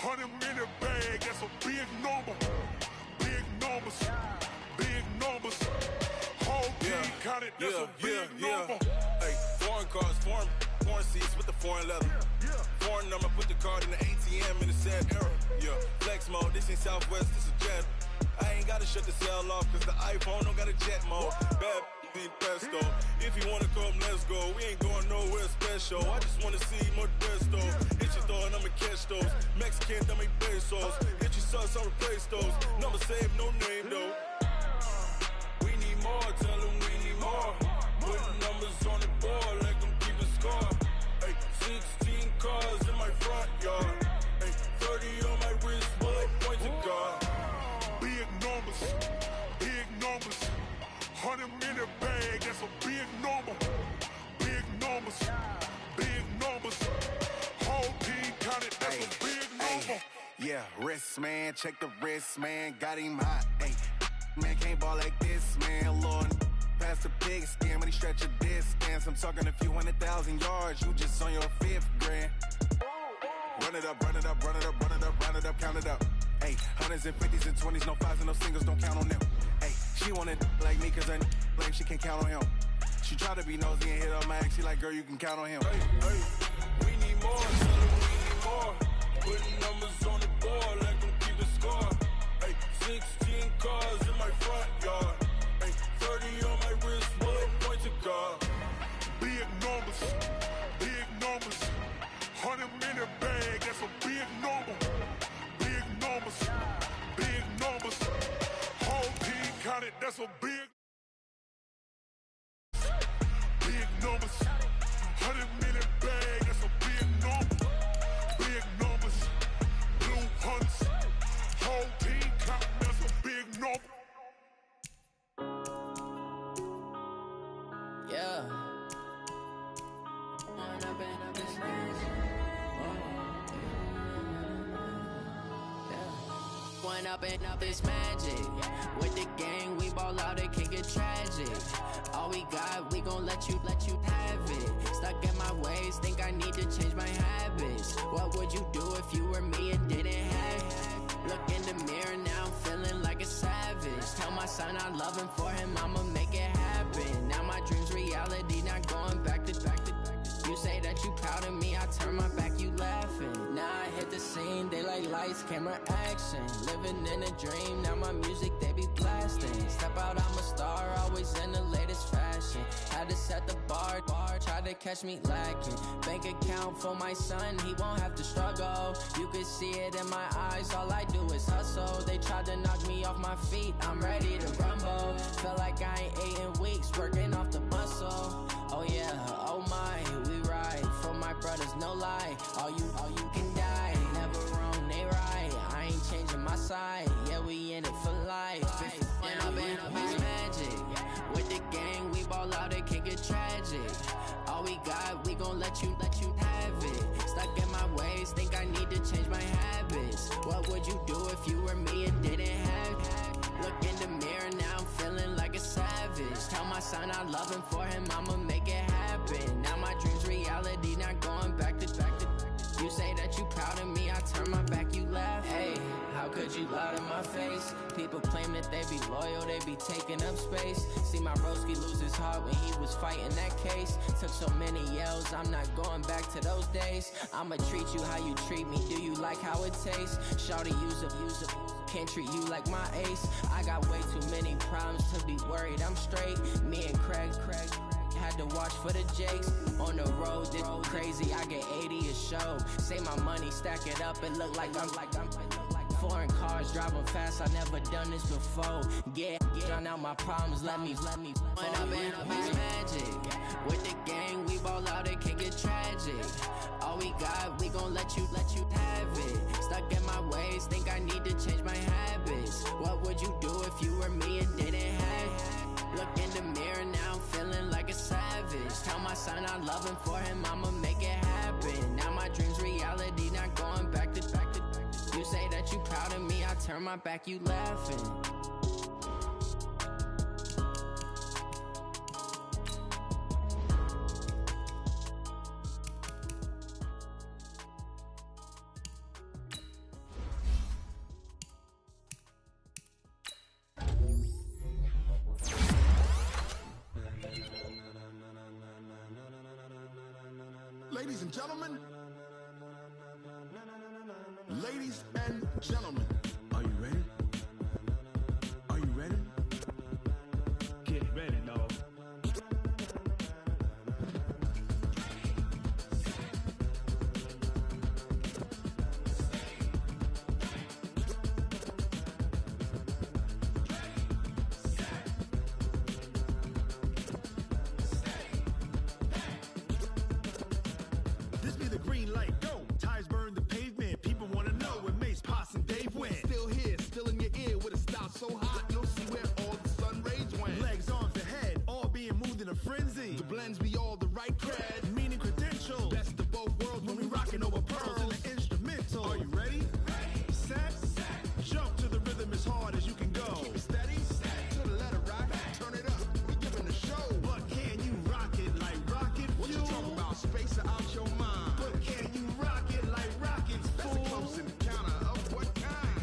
100-minute bag, that's a big number. Big numbers, whole team counted, that's a big number. Hey, foreign cars, foreign seats with the foreign leather. Foreign number, put the card in the ATM in the sad era. Yeah, flex mode, this ain't Southwest, this a jet. I ain't gotta shut the cell off, cause the iPhone don't got a jet mode. Bad need pesto. If you wanna come, let's go. We ain't going nowhere special. I just wanna see more Modesto. Hit your throw and I'ma catch those. Mexican, I make pesos. Hit your sauce, I'll replace those. Number save, no name though. We need more, tell them we need more. Putting numbers on the board, let them keep a score. Hey, 16 cars in my front yard. Hey, 30 on my wrist, bullet point to God. Big numbers, 100-minute bag, that's a big number. Big numbers, whole team counted, that's a big number. Yeah, wrist man, check the wrist man, got him hot. Ay, man can't ball like this, man. Lord, past the pig skin when he stretch a distance. I'm talking a few 100,000 yards, you just on your 5th grand. Run it up, count it up. Ay, hundreds and 50s and 20s, no 5s and no singles, don't count on them. Ay, she wanted like me cause her blame, she can't count on him. She try to be nosy and hit up my ex, she like, girl, you can count on him. Hey, we need more, tell them we need more. Putting numbers on the board, let them keep a score. Hey, 16 cars in my front yard. Hey, 30 on my wrist, bullet point to God. Big numbers, 100-minute bag, that's a big number. Big numbers, whole team counted, that's a big numbers, 100-minute bag, that's a big number. Big numbers, blue hunts, whole team counting, that's a big number. Yeah. One up and up is magic. With the gang, we ball out, it can get tragic. All we got, we gon' let you have it. Stuck in my ways, think I need to change my habits. What would you do if you were me and didn't have it? Look in the mirror, now I'm feeling like a savage. Tell my son I love him, for him I'ma make it happen. Now my dream's reality, not going back to. You say that you proud of me, I turn my back, you laughing. Now I hit the scene, they like lights, camera, action. Living in a dream, now my music, they be blasting. Step out, I'm a star, always in the latest fashion. Had to set the bar. to catch me lacking. Bank account for my son, he won't have to struggle. You could see it in my eyes, all I do is hustle. They tried to knock me off my feet, I'm ready to rumble. Feel like I ain't ate in weeks, working off the muscle. Oh yeah, oh my, we ride for my brothers, no lie. All you can die, never wrong, they right. I ain't changing my side, yeah, we in it for life. And I've been magic. With the gang, we ball out, it can get tragic. All we got, we gon' let you have it. Stuck in my ways, think I need to change my habits. What would you do if you were me and didn't have it? Look in the mirror, now I'm feeling like a savage. Tell my son I love him, for him I'ma make it happen. Now my dream's reality, not going back to. You say that you proud of me, I turn my back, you laugh. Hey, how could you lie to my face? People claim that they be loyal, they be taking up space. See my broski lose his heart when he was fighting that case. Took so many yells, I'm not going back to those days. I'ma treat you how you treat me, do you like how it tastes? Shawty, use up. Can't treat you like my ace. I got way too many problems to be worried, I'm straight. Me and Craig had to watch for the Jakes. On the road, this crazy, I get 80 a show. Say my money, stack it up, it look like I'm foreign cars, driving fast, I never done this before. Yeah, drown out my problems, let me When I've been magic. With the gang, we ball out, it can get tragic. All we got, we gon' let you have it. Stuck in my ways, think I need to change my habits. What would you do if you were me and didn't have it? Look in the mirror, now I'm feeling like a savage. Tell my son I love him, for him I'ma make it happen. Now my dream's reality, not going back to. You say that you proud of me, I turn my back, you laughing. Ladies and gentlemen, are you ready? Are you ready? Get ready, dog. This be the green light, go! Tires burn the pavement, people wanna know where Mace, Poss, and Dave went. Still here, still in your ear, with a style so hot, you'll see where all the sun rays went. Legs, arms, and head, all being moved in a frenzy. The blends be all the right cred, meaning credentials. Best of both worlds when we rockin' over pearls in the instrumental. Are you ready? Set, jump to the rhythm as hard as you can go. Keep it steady, to the letter right, turn it up, we giving the show. But can you rock it like rocket fuel? What you talking about, space out your mind? But can you rock it like rockets, fool? That's a close encounter of what kind?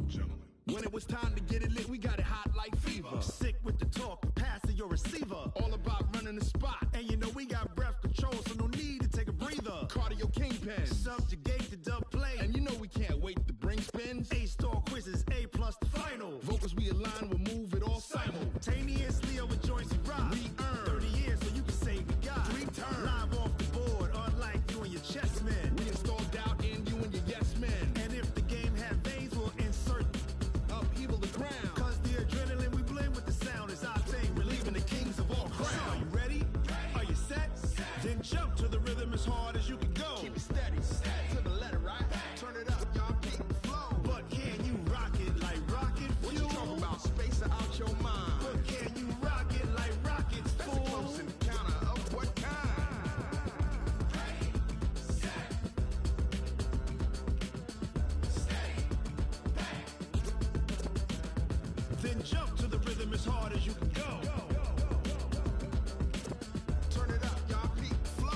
Gentlemen. When it was time to get it lit, we got it hot like fever. Sick with the talk, pass to your receiver. All about running the spot. And you know we got breath control, so no need to take a breather. Cardio kingpin, subjugate the dub play. And you know we can't wait to bring spins. A-star quizzes, A+ the final. Vocals we align, we'll move it all simultaneously over joints we rock. We earn 30 years, so you can say we got 3 turns. Live off the board, unlike you and your chess men. We install doubt in you and your yes men. And if the game had veins, we'll insert upheaval the ground. Cause the adrenaline we blend with the sound is our thing, relieving the kings of all crowns. So are you ready? Are you set? Then jump to the rhythm as hard as you can go. Keep it steady, to the letter right. Turn it up, y'all keep the flow. But can you rock it like rocket fuel? What you talking about, space out your mind? But can you rock it like rockets, fool? That's a close encounter of what kind? Then jump to the rhythm as hard as you can go. Turn it up, y'all keep the flow.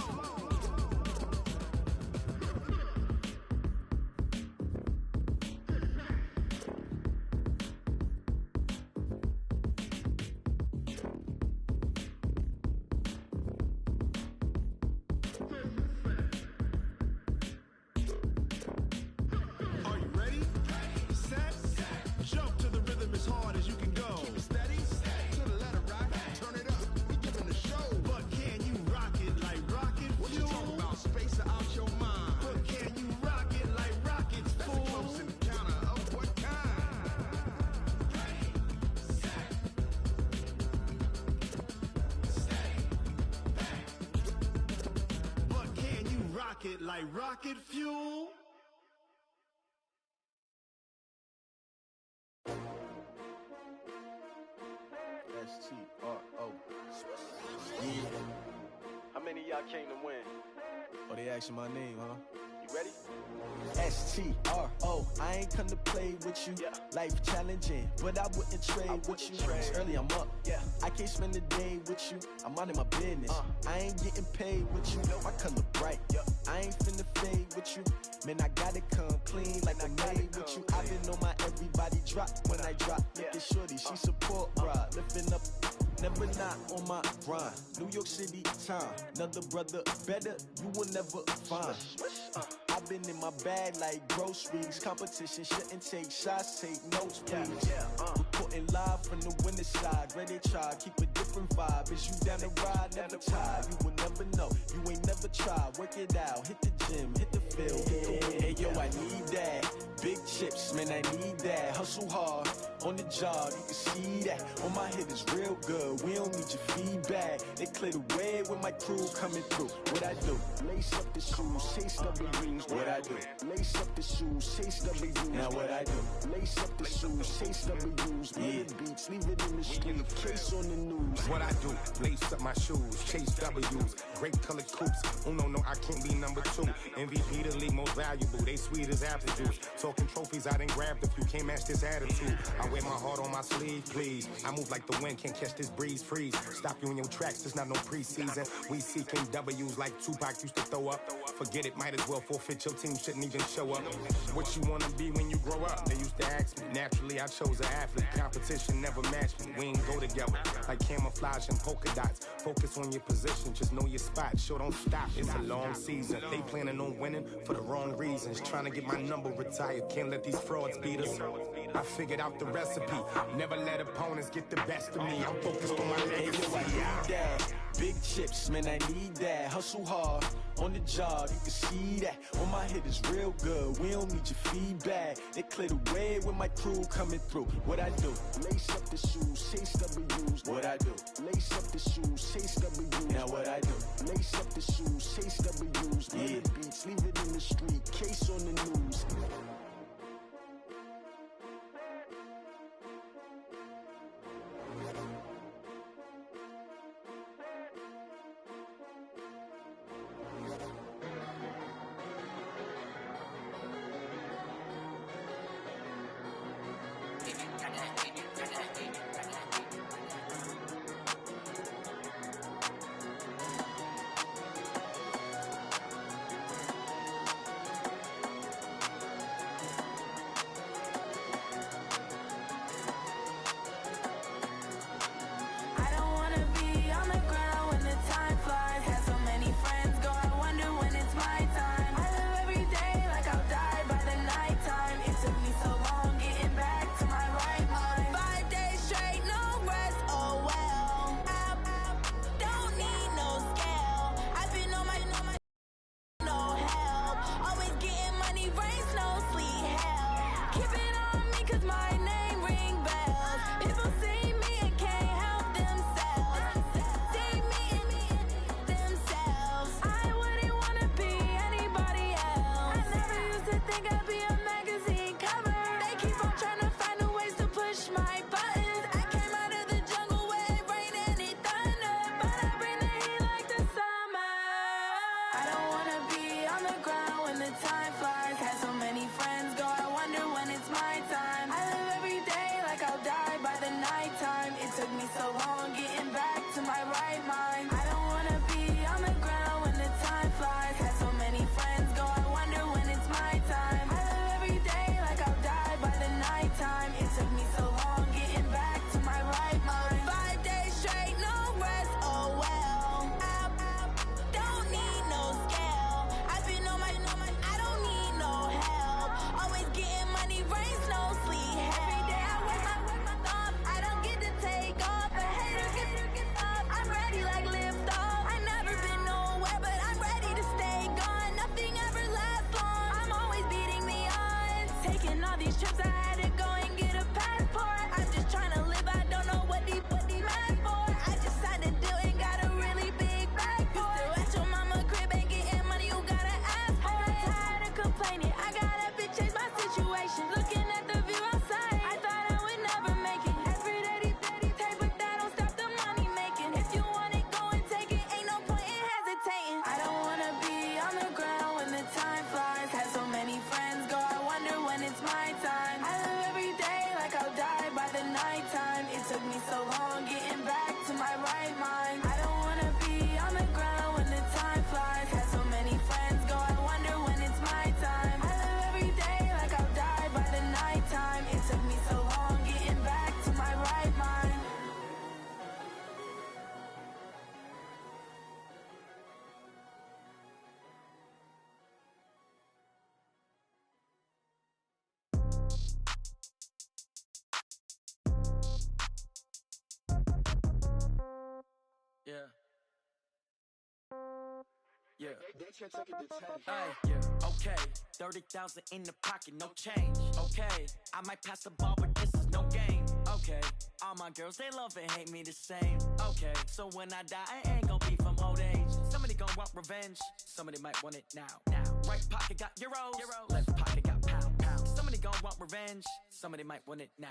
Are you ready? Set, jump to the rhythm as hard as you can go. Keep it steady, to the letter right. pocket like rocket fuel. S-T-R-O. Yeah. How many of y'all came to win? Oh, they asking my name, huh? You ready? S-T-R-O. I ain't come to play with you. Yeah. Life challenging, but I wouldn't trade with you. It's early, I'm up. Yeah. I can't spend a day with you. I'm out of my business. I ain't getting paid with you. My color bright. I ain't finna fade with you. Man, I gotta come clean like I made with you. I been on my everybody drop when I drop. Look at shorty, she support ride. Lifting up, never not on my grind. New York City time, another brother better, you will never find. I've been in my bag like groceries. Competition shouldn't take shots, take notes, please. Reporting live from the winter side. Ready to try, keep a different vibe. Is you down the ride, never tired. You will never know, you ain't never tried. Work it out, hit the gym, hit the field. Hey yo, I need that. Big chips, man, I need that. Hustle hard, on the job, you can see that. On my head is real good, we don't need your feedback. They clear the way with my crew coming through. What I do? Lace up the shoes, chase W's. What I do? Lace up the shoes, chase W's. Now what I do? Lace up the shoes, chase W's. Yeah. Beats, leave it in the street, case on the news. What I do? Lace up my shoes, chase W's. Great colored coops. Oh no, I can't be number 2. MVP the league most valuable. They sweet as apple juice. Talking trophies, I didn't grab the few. Can't match this attitude. I wear my heart on my sleeve, please. I move like the wind, can't catch this breeze, freeze. Stop you in your tracks, there's not no preseason. We seeking W's like Tupac used to throw up. Forget it, might as well forfeit. Your team shouldn't even show up. What you wanna be when you grow up? They used to ask me. Naturally, I chose an athlete. Competition never matched me. We ain't go together like camouflage and polka dots. Focus on your position, just know your spot. Sure, don't stop. It's a long season. They planning on winning for the wrong reasons. Trying to get my number retired. Can't let these frauds beat us. I figured out the recipe. Never let opponents get the best of me. I'm focused on my legacy. I need that. Big chips, man, I need that. Hustle hard, on the job, you can see that. On my head is real good, we don't need your feedback. They clear the way with my crew coming through. What I do? Lace up the shoes, chase W's. What I do? Lace up the shoes, chase W's. Now what I do? Lace up the shoes, chase W's. Yeah. Beats, leave it in the street, case on the news. right mind. I don't wanna be on the ground when the time flies. Had so many friends go, I wonder when it's my time. I live every day like I'll die by the nighttime. It took me so long getting back to my right mind. Yeah. Yeah. Hey, yeah. Okay. 30,000 in the pocket, no change. Okay. I might pass the ball, but this is no game. Okay. All my girls, they love and hate me the same. Okay. So when I die, I ain't gonna be from old age. Somebody gonna want revenge. Somebody might want it now. Right pocket got euros. Left pocket got pound. Somebody gonna want revenge. Somebody might want it now.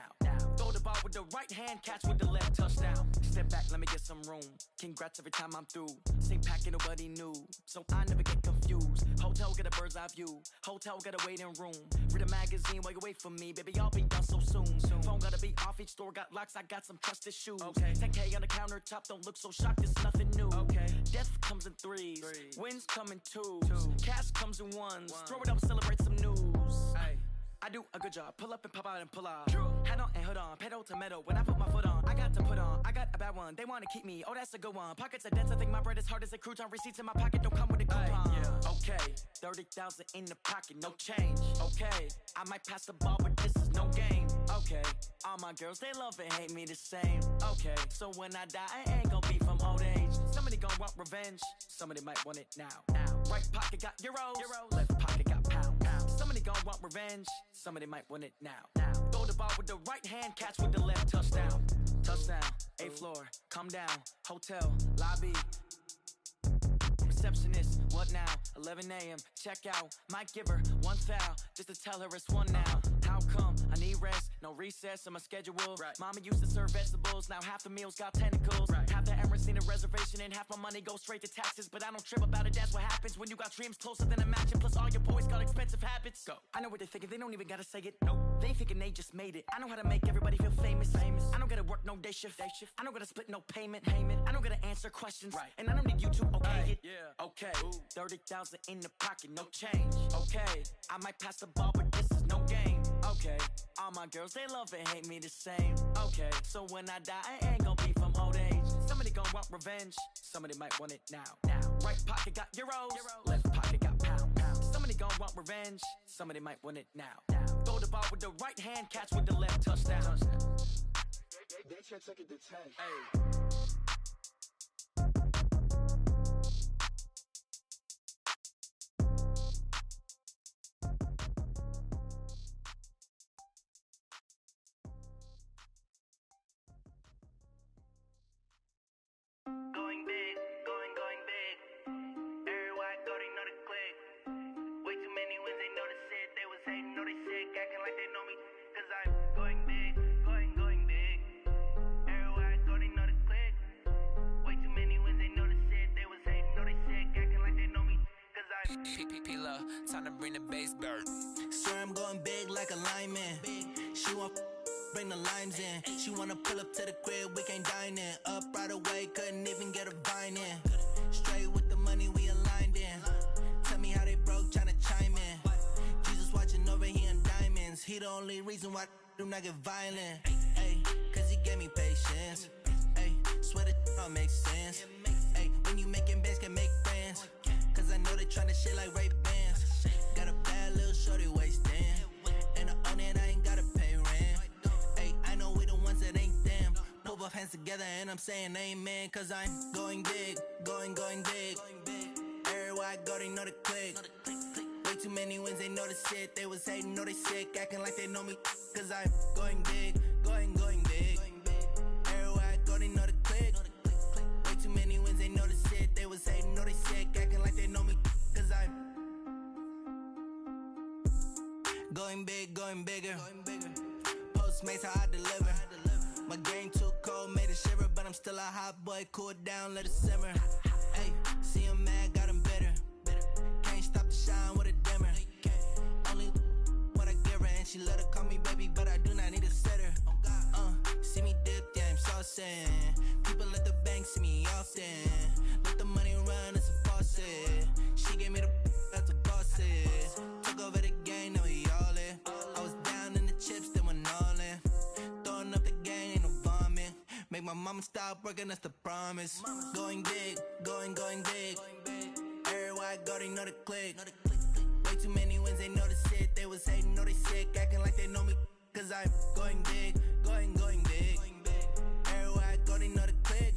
Throw the ball with the right hand, catch with the left, touchdown. Step back, let me get some room. Congrats every time I'm through. Same packet, nobody knew, so I never get confused. Hotel get a bird's eye view. Hotel got a waiting room. Read a magazine while you wait for me, baby. I'll be done so soon. Phone gotta be off, each store got locks. I got some trusted shoes. Okay. 10K on the countertop, don't look so shocked. It's nothing new. Okay. Death comes in threes. Wins come in twos. Cash comes in ones. Throw it up, celebrate some news. Hey. I do a good job, pull up and pop out and pull off. Head on and hood on, pedal to metal. When I put my foot on, I got to put on. I got a bad one, they wanna keep me. Oh, that's a good one. Pockets are dense, I think my bread is hard as a crouton. Receipts in my pocket don't come with a coupon. Yeah. Okay, 30,000 in the pocket, no change. Okay, I might pass the ball, but this is no game. Okay, all my girls, they love and hate me the same. Okay, so when I die, I ain't gonna be from old age. Somebody gonna want revenge, somebody might want it now. Right pocket got euros. Left pocket got pound. Somebody gonna want revenge, somebody might want it now. Throw the ball with the right hand, catch with the left, touchdown. Touchdown, 8th floor, come down, hotel, lobby. Receptionist, what now? 11 a.m., check out. Might give her one foul, just to tell her it's one now. How come? I need rest, no recess in my schedule. Mama used to serve vegetables, now half the meals got tentacles. Half the Emirates need a reservation and half my money goes straight to taxes. But I don't trip about it, that's what happens when you got dreams closer than a match. And plus all your boys got expensive habits. Go. I know what they're thinking, they don't even gotta say it. Nope. They ain't thinking they just made it. I know how to make everybody feel famous. I don't gotta work no day shift. I don't gotta split no payment. I don't gotta answer questions. And I don't need you to okay it. Yeah. Okay. 30,000 in the pocket, no change. Okay. I might pass the ball, but this is no game. Okay. All my girls, they love and hate me the same. Okay. So when I die, I ain't gonna be from old age. Somebody gonna want revenge. Somebody might want it now. Right pocket got euros. Left pocket got pound. Somebody gonna want revenge. Somebody might want it now. Throw the ball with the right hand, catch with the left, touchdown. They just took it to 10. Hey. Going big, going big. Everywhere I go, they know the click. Way too many wins, they know the shit. They was hating, know they sick, acting like they know me. Cause I'm going big, going big. Everywhere I go, they know the click. Way too many wins, they know the shit. They was hating, know they sick, acting like they know me. Cause I'm P-P-P-Love, time to bring the bass back. Swear I'm going big like a lineman. She want bring the limes in. She wanna pull up to the crib, we can't dine in. Up right away, couldn't even get a vine in. Straight with the money we aligned in. Tell me how they broke, tryna chime in. Jesus watching over here in diamonds. He the only reason why I do not get violent. Ay, cause he gave me patience. Ay, swear that all makes sense. Ay, when you making bands, can make friends. Cause I know they tryna shit like Ray-Bans. Got a bad little shorty wasting. And I own it, I ain't gotta pay rent. Ay, I know we the ones that ain't them. Put both hands together and I'm saying amen. Cause I'm going big, going big. Everywhere I go, they know the click. Way too many wins, they know the shit. They was hating, know they sick, acting like they know me. Cause I'm going big, going big. Everywhere I go, they know the click. Way too many wins, they know the shit. They was hating, know they sick, acting like they know me. Cause I'm going big, going bigger. Postmates how I deliver. My game too cold, made it shiver, but I'm still a hot boy. Cool it down, let it simmer. Hey, see him mad, got him bitter. Can't stop the shine with a dimmer. Only what I give her, and she let her call me baby, but I do not need a sitter. See me dip, yeah, I'm saucing. People at the bank see me Boston. Let the money run, it's a faucet. She gave me the that's a bosses. Took over the game, now we all in. I was down in the chips, then went all in. Throwing up the gang, ain't no bombing. Make my mama stop working, that's the promise. Going big, going big. Everywhere I go, they know the click. Way too many wins, they know the shit. They was hating, know they sick, acting like they know me. Cause I'm going big, going big. Everywhere I go, they know the click.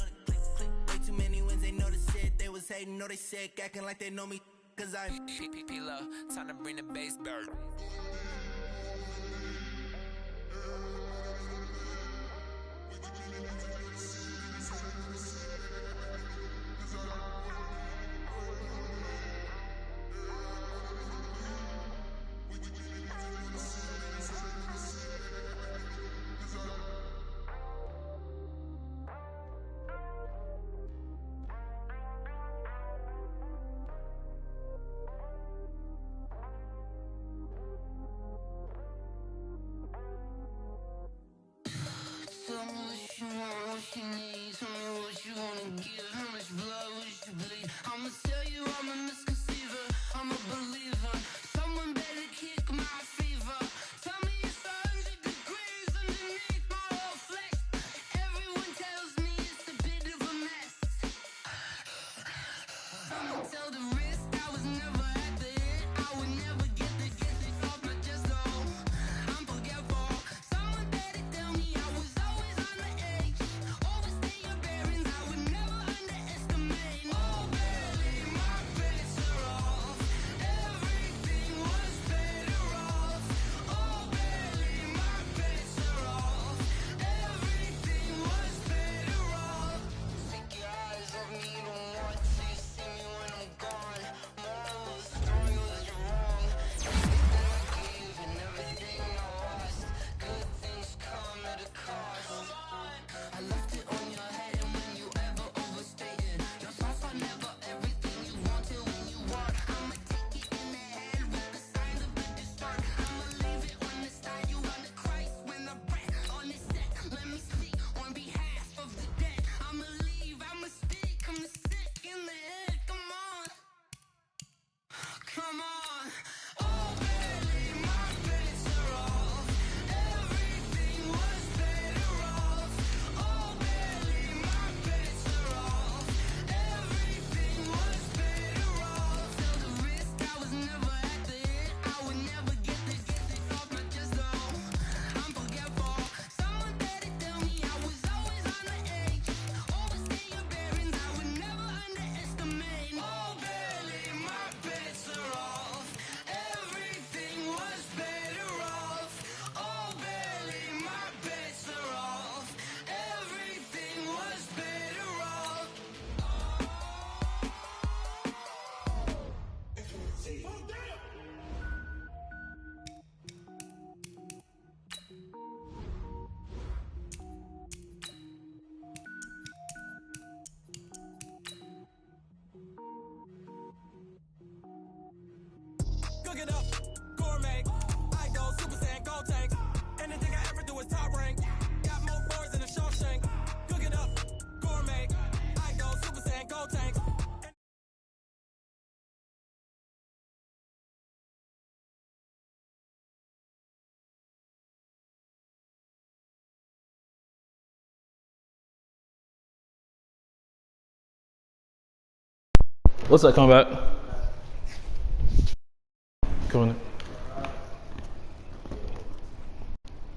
Way too many wins, they know the shit. They was hating, know they sick, acting like they know me. Cause I'm P-Lo, time to bring the bass bird. Tell me what you want, what you need. Tell me what you wanna give. How much blood would you bleed? I'ma tell you I'm a misconceiver. I'm a believer. Someone better kick my fever. Tell me it's 100 degrees underneath my whole flesh. Everyone tells me it's a bit of a mess. I'ma tell the risk I was never at the hit. I would never get it off my chest though. I'm forgetful. Someone better tell me I was always on the edge. Overstay your bearings, I would never underestimate. Oh baby, my bets are off. Everything was better off. Oh baby, my bets are off. Everything was better off. Take your eyes off me, don't want to see me when I'm gone. Moral of the story was you're wrong. Everything I gave and everything I lost. Good things come at a cost. I left it on your head, and when you ever overstated, your thoughts are never everything you wanted when you want. I'ma take it in the head with the signs of the distort. I'ma leave it on the side. You run the Christ when the breath on the set. Let me speak on behalf of the dead. I'ma leave, I'ma speak. I'm sick in the head. Come on, come on. Oh baby, my bets are off. Everything was better off. Oh baby, my bets are off. Everything was better off. Tell the risk I was never at the hit. I would never get it off my chest though. I'm forgetful. Someone better tell me I was always on the edge. Overstay your bearings, I would never underestimate. Oh baby, my bets are off. Everything was better off. Oh baby, my bets are off. Everything was better off. Cook it up, gourmet. I go Super Saiyan, gold tank. Anything I ever do is top rank. Got more bars than a Shawshank. Cook it up, gourmet. I go Super Saiyan, gold tank. What's that coming back? Coming.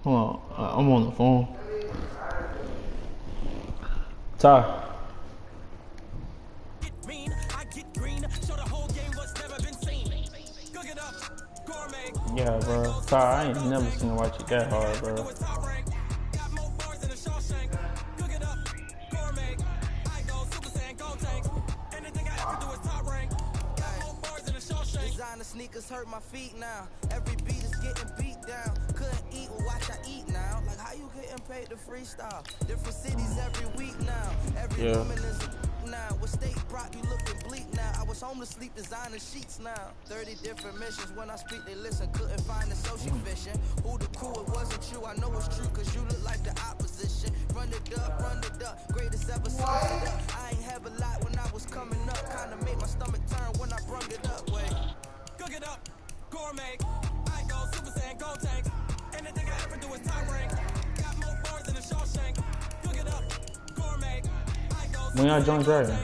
Hold on, I'm on the phone. Ty. Mean, I get green. Show the whole game what's never been seen. Cook it up, gourmet. Yeah, bro. Ty, I ain't never seen a white chick that hard, bro. Got more bars than a Shawshank. Cook it up, gourmet. I go Super Saiyan, gold tank. Anything I ever do is top rank. Got more bars than a Shawshank. Designer sneakers hurt my feet now. Every beat is getting beat down. Couldn't eat, well watch I eat now. Like how you getting paid to freestyle? Different cities every week now. Every woman is a now. What state brought you looking bleak now? I was home to sleep, designer sheets now. 30 different missions. When I speak, they listen. Couldn't find the social vision. Who the crew? It wasn't you. I know it's true, cause you look like the opposition. Run it up, greatest ever summed it up. I ain't have a When y'all join Dragon?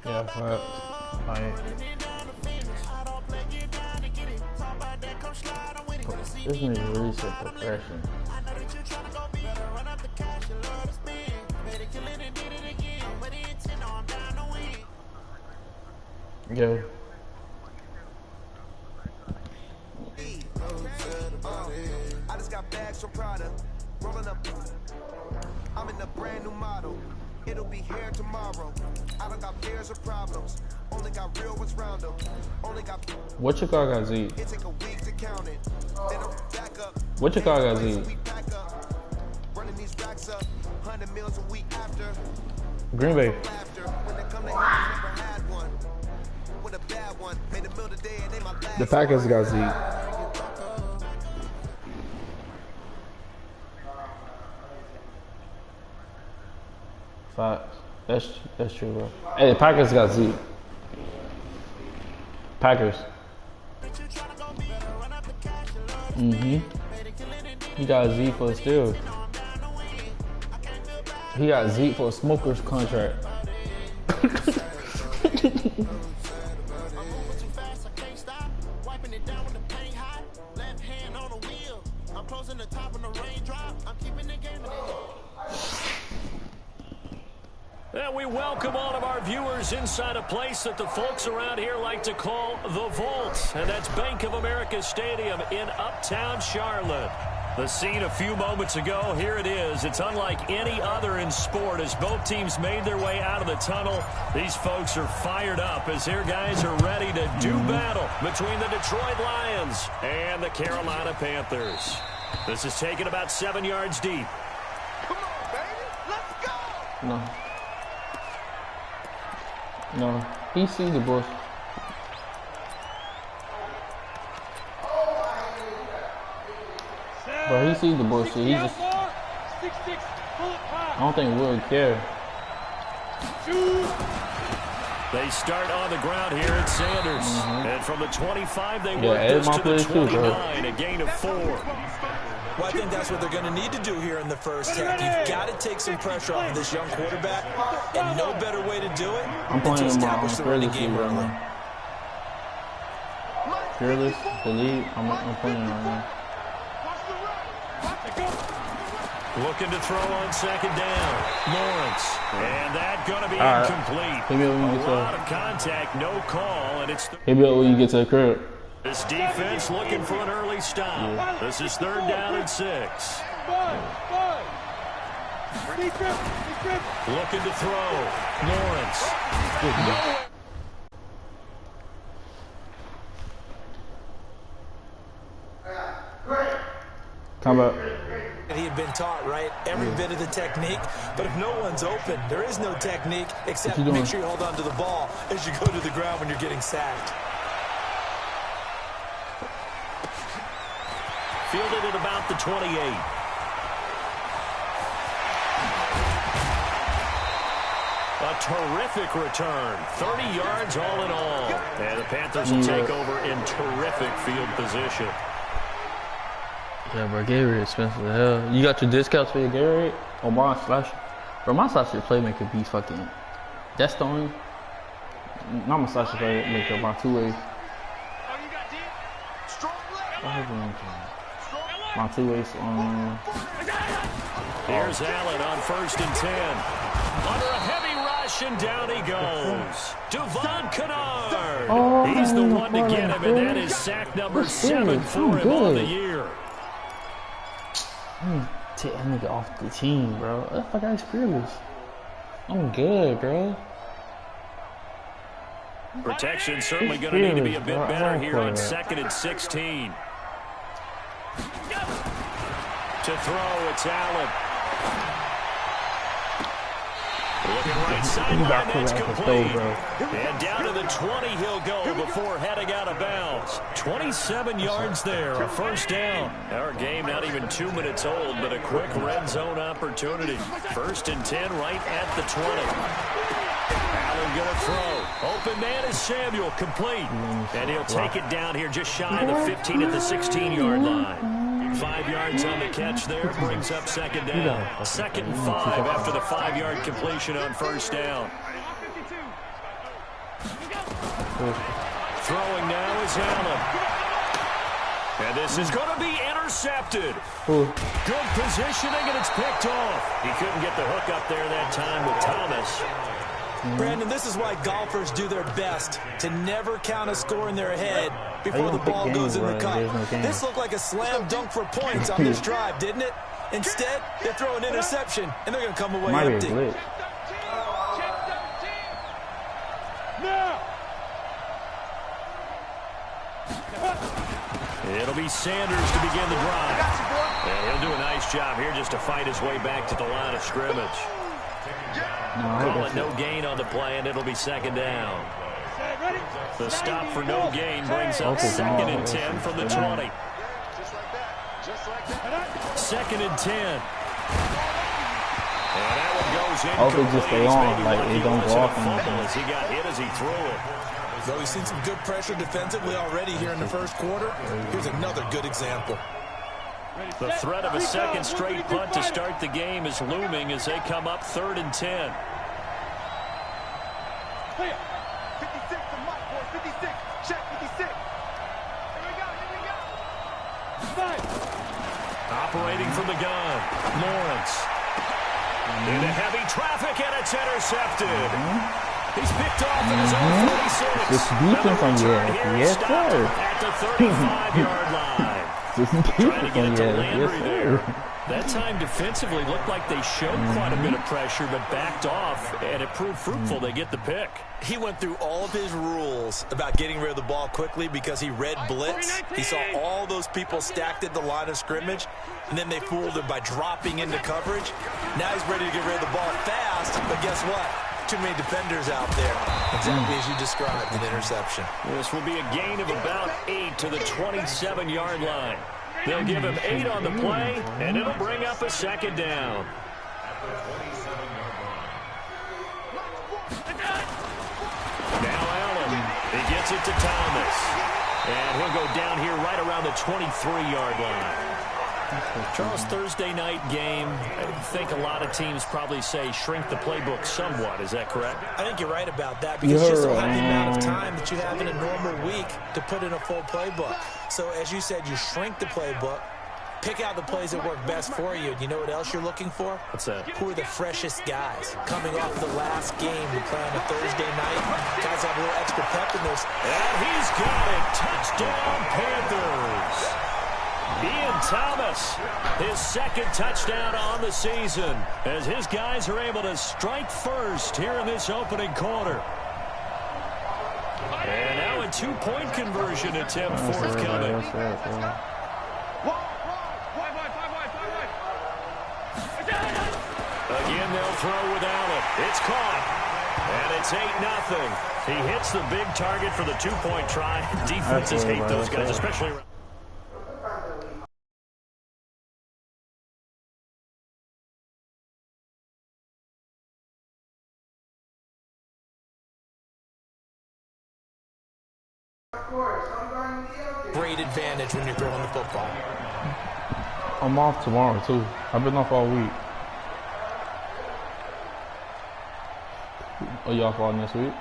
Yeah, but this nigga really said progression. Yeah. I just got bags from Prada, rolling up. I'm in a brand new model. It'll be here tomorrow. I don't got fears or problems. Only got real ones round them. Only got. What your car got Z? It take a week to count it. Then I'm back up. What your car got Z? Running these racks up. 100 meals a week after. Green Bay. When they come to hands, never had one. With a bad one. Made a meal today and they my last. The Packers got Z. Facts. That's true, bro. Hey, the Packers got Z. Packers. He got Z for a steal. He got Z for a smoker's contract. And we welcome all of our viewers inside a place that the folks around here like to call the Vault. And that's Bank of America Stadium in Uptown Charlotte. The scene a few moments ago, here it is. It's unlike any other in sport as both teams made their way out of the tunnel. These folks are fired up as their guys are ready to do battle between the Detroit Lions and the Carolina Panthers. This is taken about 7 yards deep. Come on, baby. Let's go. No. No. He sees the bush. Bro, he sees the bullshit. He just. I don't think Will would care. They start on the ground here at Sanders. And from the 25, they work this to the 29, a gain of 4. Well, I think that's what they're going to need to do here in the first half. You've got to take some pressure off of this young quarterback, and no better way to do it than to establish the running game early. Fearless, the lead. I'm playing right now. Looking to throw on second down. Lawrence. And that going to be incomplete. A lot of contact, no call, and it's... Hit me up when you get to the crib. This defense looking for an early stop. Yeah. This is 3rd down and 6. Looking to throw. Lawrence. Come up. He had been taught, right, every bit of the technique, but if no one's open, there is no technique except make sure you hold on to the ball as you go to the ground when you're getting sacked. Fielded at about the 28. A terrific return. 30 yards all in all. And the Panthers will take over in terrific field position. Yeah, bro, Gatorade expensive as hell. You got your discounts for your Gatorade? Or my slash? Bro, my slash playmaker be fucking... That's the only... Not my slash playmaker, my two-way. My two-ways on... Here's Allen on 1st and 10. Under a heavy rush, and down he goes. Devon Kennard. He's the one to get him, and that is sack number 7 for him on the year. Take that nigga off the team, bro. What the fuck, guy's fearless. I'm good, bro. Protection certainly going to need to be a bit better here on 2nd and 16. To throw, it's Allen. Looking right sideline, that's complete. And down to the 20 he'll go before heading out of bounds. 27 yards there, a first down. Our game not even 2 minutes old, but a quick red zone opportunity. 1st and 10 right at the 20. Allen going to throw. Open man is Samuel, complete. And he'll take it down here just shy of the 15 at the 16-yard line. 5 yards on the catch there, brings up 2nd down. 2nd and 5 after the 5-yard completion on 1st down. Throwing now is Allen. And this is going to be intercepted. Good positioning, and it's picked off. He couldn't get the hook up there that time with Thomas. Brandon, this is why golfers do their best to never count a score in their head before the ball goes in the cup. This looked like a slam dunk for points on this drive, didn't it? Instead, they throw an interception, and they're going to come away empty. It'll be Sanders to begin the drive. And he'll do a nice job here just to fight his way back to the line of scrimmage. Call it no gain on the play, and it'll be 2nd down. The stop for no gain brings up 2nd and 10 from the 20. 2nd and 10. And that one goes in. Hope it just stay on, like it don't go off. As he got hit as he threw it. So we've seen some good pressure defensively already here in the 1st quarter. Here's another good example. The threat of a 2nd straight punt to start the game is looming as they come up 3rd and 10. 56 to Mike, boy. 56. Check 56. Here we go. Operating from the gun, Lawrence. Into heavy traffic, and it's intercepted. He's picked off in his own 46. This defense on yes, sir. At the 35-yard line. Trying to get it to Landry there. That time defensively looked like they showed quite a bit of pressure, but backed off, and it proved fruitful. They get the pick. He went through all of his rules about getting rid of the ball quickly because he read blitz. He saw all those people stacked at the line of scrimmage, and then they fooled him by dropping into coverage. Now he's ready to get rid of the ball fast, but guess what? Too many defenders out there. Exactly as you described, an interception. This will be a gain of about 8 to the 27-yard line. They'll give him 8 on the play, and it'll bring up a 2nd down. Now Allen, he gets it to Thomas. And he'll go down here right around the 23-yard line. Charles, Thursday night game, I think a lot of teams probably say shrink the playbook somewhat. Is that correct? I think you're right about that because you just don't have the amount of time that you have in a normal week to put in a full playbook. So as you said, you shrink the playbook, pick out the plays that work best for you. You know what else you're looking for? What's that? Who are the freshest guys coming off the last game to play on a Thursday night? Guys have a little extra pep in this. And he's got it. Touchdown, Panthers. Ian Thomas, his 2nd touchdown on the season, as his guys are able to strike first here in this opening quarter. And now a 2-point conversion attempt forthcoming. Again, they'll throw with Allen. It's caught. And it's 8-0. He hits the big target for the 2-point try. Defenses hate those guys, especially around. Great advantage when you're throwing the football. I'm off tomorrow, too. I've been off all week. Are you off all next week?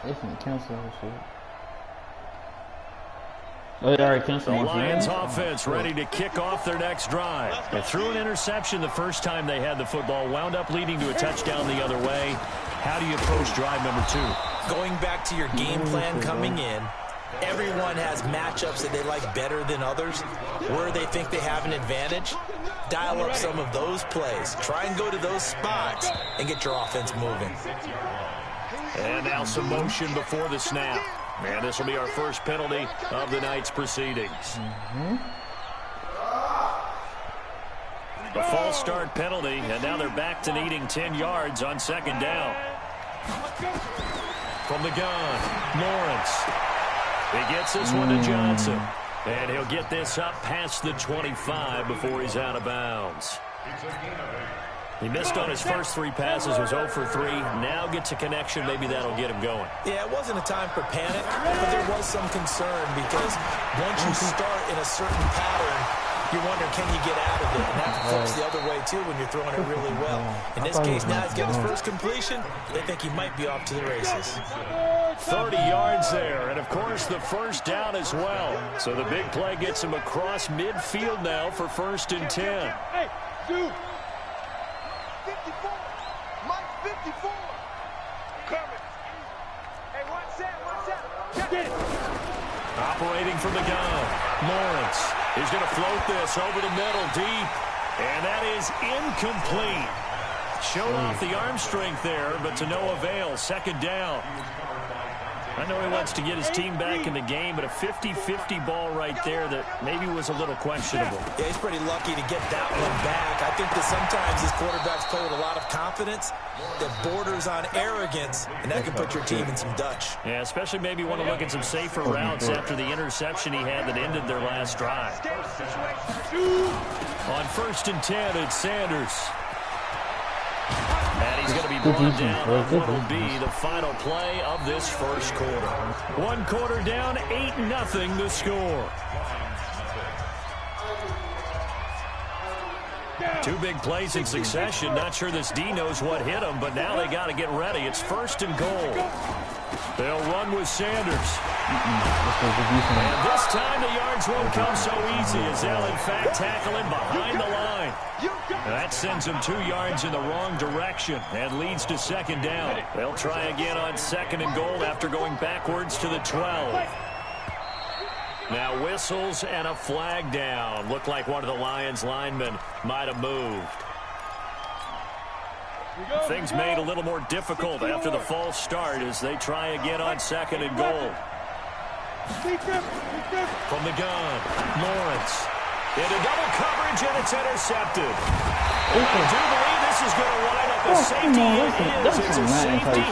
They can cancel that shit. Oh, they already canceled. The Lions offense ready to kick off their next drive. They threw an interception the first time they had the football, wound up leading to a touchdown the other way. How do you approach drive number 2? Going back to your game plan coming in, everyone has matchups that they like better than others. Where they think they have an advantage, dial up some of those plays. Try and go to those spots and get your offense moving. And now some motion before the snap. And this will be our first penalty of the night's proceedings. A false start penalty, and now they're back to needing 10 yards on second down. From the gun, Lawrence. He gets this one to Johnson. And he'll get this up past the 25 before he's out of bounds. He missed on his first 3 passes, was 0 for 3. Now gets a connection. Maybe that'll get him going. Yeah, it wasn't a time for panic, but there was some concern because once you start in a certain pattern, you're wondering, can you get out of it? And that flips the other way, too, when you're throwing it really well. In this case, now he's got his first completion. They think he might be off to the races. 30 yards there, and, of course, the first down as well. So the big play gets him across midfield now for 1st and 10. Hey, dude. 54. Mike, 54. Coming. Hey, watch that. Get it. Operating from the gun, Lawrence. He's going to float this over the middle deep, and that is incomplete. Showed off the arm strength there, but to no avail. Second down. I know he wants to get his team back in the game, but a 50-50 ball right there that maybe was a little questionable. Yeah, he's pretty lucky to get that one back. I think that sometimes these quarterbacks play with a lot of confidence that borders on arrogance, and that can put your team in some Dutch. Yeah, especially maybe want to look at some safer routes after the interception he had that ended their last drive. On 1st and 10, it's Sanders. And he's going to be brought down on what will be the final play of this first quarter. 1 quarter down, 8-0 the score. 2 big plays in succession. Not sure this D knows what hit him, but now they got to get ready. It's 1st and goal. They'll run with Sanders. And this time the yards won't come so easy as they'll, in fact, tackle him behind the line. That sends him 2 yards in the wrong direction and leads to second down. They'll try again on 2nd and goal after going backwards to the 12. Now whistles and a flag down. Looked like one of the Lions linemen might have moved. Things made a little more difficult after the false start as they try again on 2nd and goal. From the gun, Lawrence. Into double coverage, and it's intercepted. I do believe this is going to wind up a safety. It's a safety.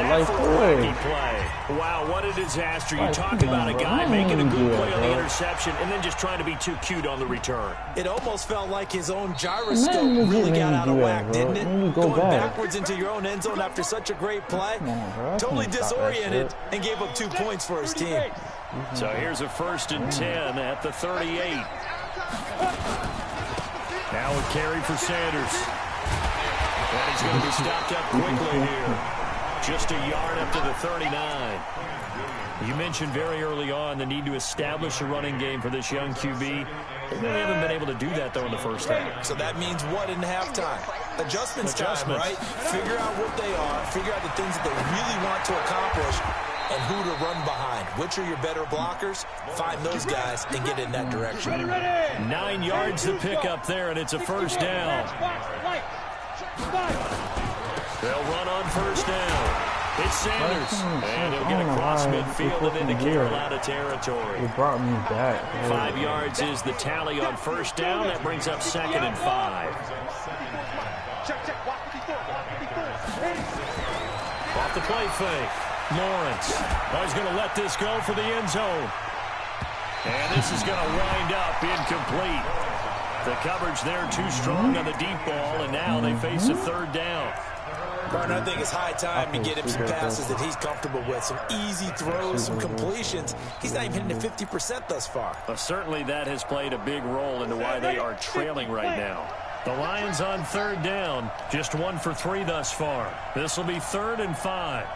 That for a wacky play. Wow, what a disaster. You talk about a guy making a good play on the interception and then just trying to be too cute on the return. It almost felt like his own gyroscope really got out of whack, didn't it? Going backwards into your own end zone after such a great play. Totally disoriented and gave up 2 points for his team. So here's a 1st and 10 at the 38. Now a carry for Sanders. And he's going to be stopped up quickly here. Just a yard up to the 39. You mentioned very early on the need to establish a running game for this young QB. They really haven't been able to do that, though, in the first half. So that means what in halftime? Adjustments time, right? Figure out what they are. Figure out the things that they really want to accomplish and who to run behind. Which are your better blockers? Find those guys and get in that direction. 9 yards to pick up there, and it's a first down. They'll run on first down. It's Sanders, and he'll get across midfield and into Carolina territory. It brought me back. 5 yards is the tally on first down. That brings up 2nd and 5. Off the play fake. Lawrence. Oh, he's going to let this go for the end zone. And this is going to wind up incomplete. The coverage there too strong on the deep ball, and now they face a 3rd down. Burton, I think it's high time to get him some passes that he's comfortable with. Some easy throws, some completions. He's not even hitting the 50% thus far. Certainly that has played a big role into why they are trailing right now. The Lions on 3rd down. Just 1 for 3 thus far. This will be 3rd and 5.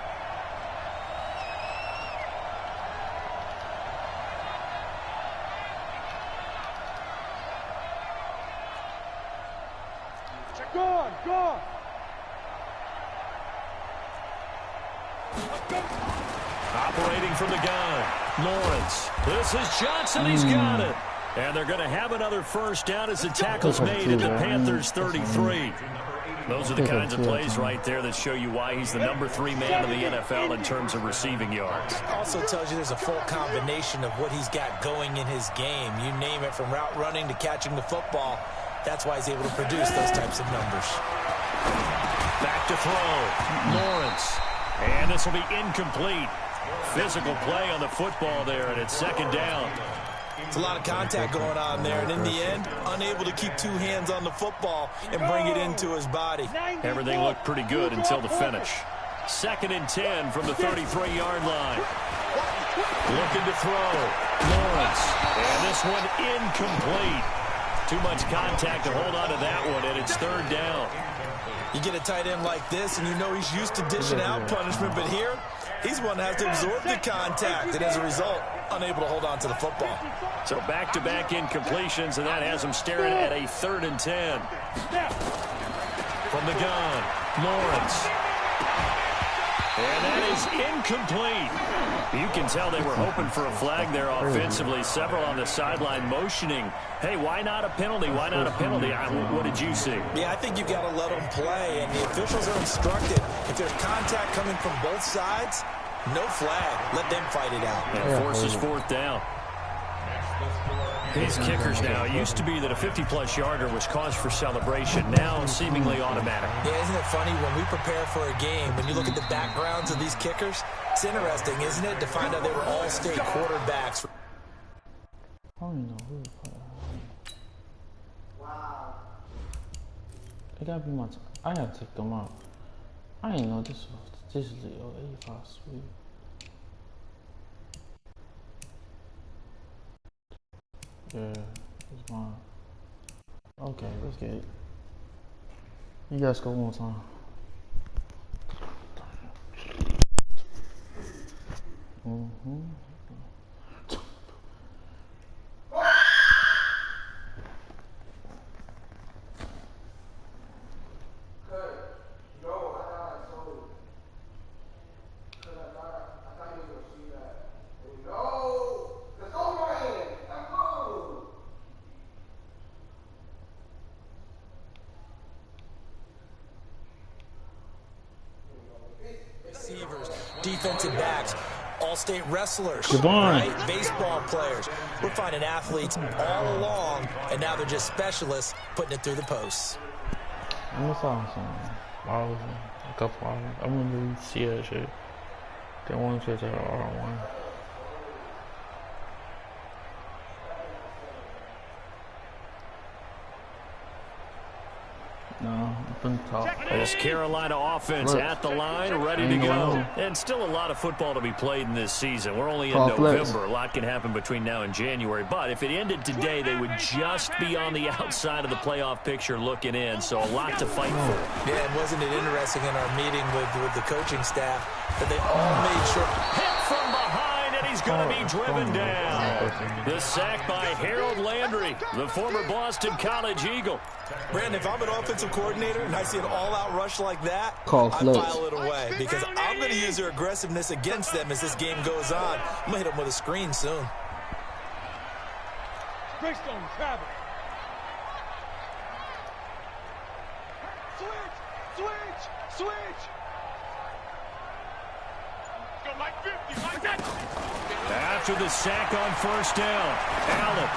Go! Operating from the gun, Lawrence. This is Johnson. He's got it. And they're going to have another first down as the tackle's made at the Panthers' 33. Those are the kinds of plays right there that show you why he's the number 3 man in the NFL in terms of receiving yards. Also tells you there's a full combination of what he's got going in his game. You name it, from route running to catching the football. That's why he's able to produce those types of numbers. Back to throw. Lawrence. And this will be incomplete. Physical play on the football there, and it's second down. It's a lot of contact going on there, and in the end, unable to keep two hands on the football and bring it into his body. Everything looked pretty good until the finish. 2nd and 10 from the 33-yard line. Looking to throw. Lawrence. And this one incomplete. Too much contact to hold on to that one, and it's 3rd down. You get a tight end like this, and you know he's used to dishing out punishment, but here, he's one that has to absorb the contact, and as a result, unable to hold on to the football. So back-to-back incompletions, and that has him staring at a 3rd and 10. From the gun, Lawrence. And that is incomplete. You can tell they were hoping for a flag there offensively. Several on the sideline motioning, hey, why not a penalty? Why not a penalty? What did you see? Yeah, I think you've got to let them play, and the officials are instructed. If there's contact coming from both sides, no flag. Let them fight it out. And forces 4th down. These kickers now, it used to be that a 50-plus yarder was cause for celebration. Now, seemingly automatic. Yeah, isn't it funny when we prepare for a game, when you look at the backgrounds of these kickers, it's interesting, isn't it, to find out they were all-state quarterbacks. I don't know who. Wow. It gotta be my time. I gotta take them out. I didn't know this is the 85 sweet. Yeah, it's mine. Okay, let's get it. You guys go one more time. Receivers, defensive backs, all-state wrestlers, right? Baseball players. We're finding athletes all along, and now they're just specialists putting it through the posts. I saw some balls, a couple hours. I want to see that shit. They want to say R1. No, been top. This Carolina offense at the line, ready to go. And still a lot of football to be played in this season. We're only in November. A lot can happen between now and January. But if it ended today, they would just be on the outside of the playoff picture looking in. So a lot to fight for. Yeah, and wasn't it interesting in our meeting with the coaching staff that they all made sure. Hit from behind, and he's going to be driven down. The sack by Harold Landry, the former Boston College Eagle. Brandon, if I'm an offensive coordinator and I see an all-out rush like that, I file it away because I'm going to use their aggressiveness against them as this game goes on. I'm going to hit them with a screen soon. Greystone, travel. Switch. Go like 50, like that. After the sack on 1st down, Allen.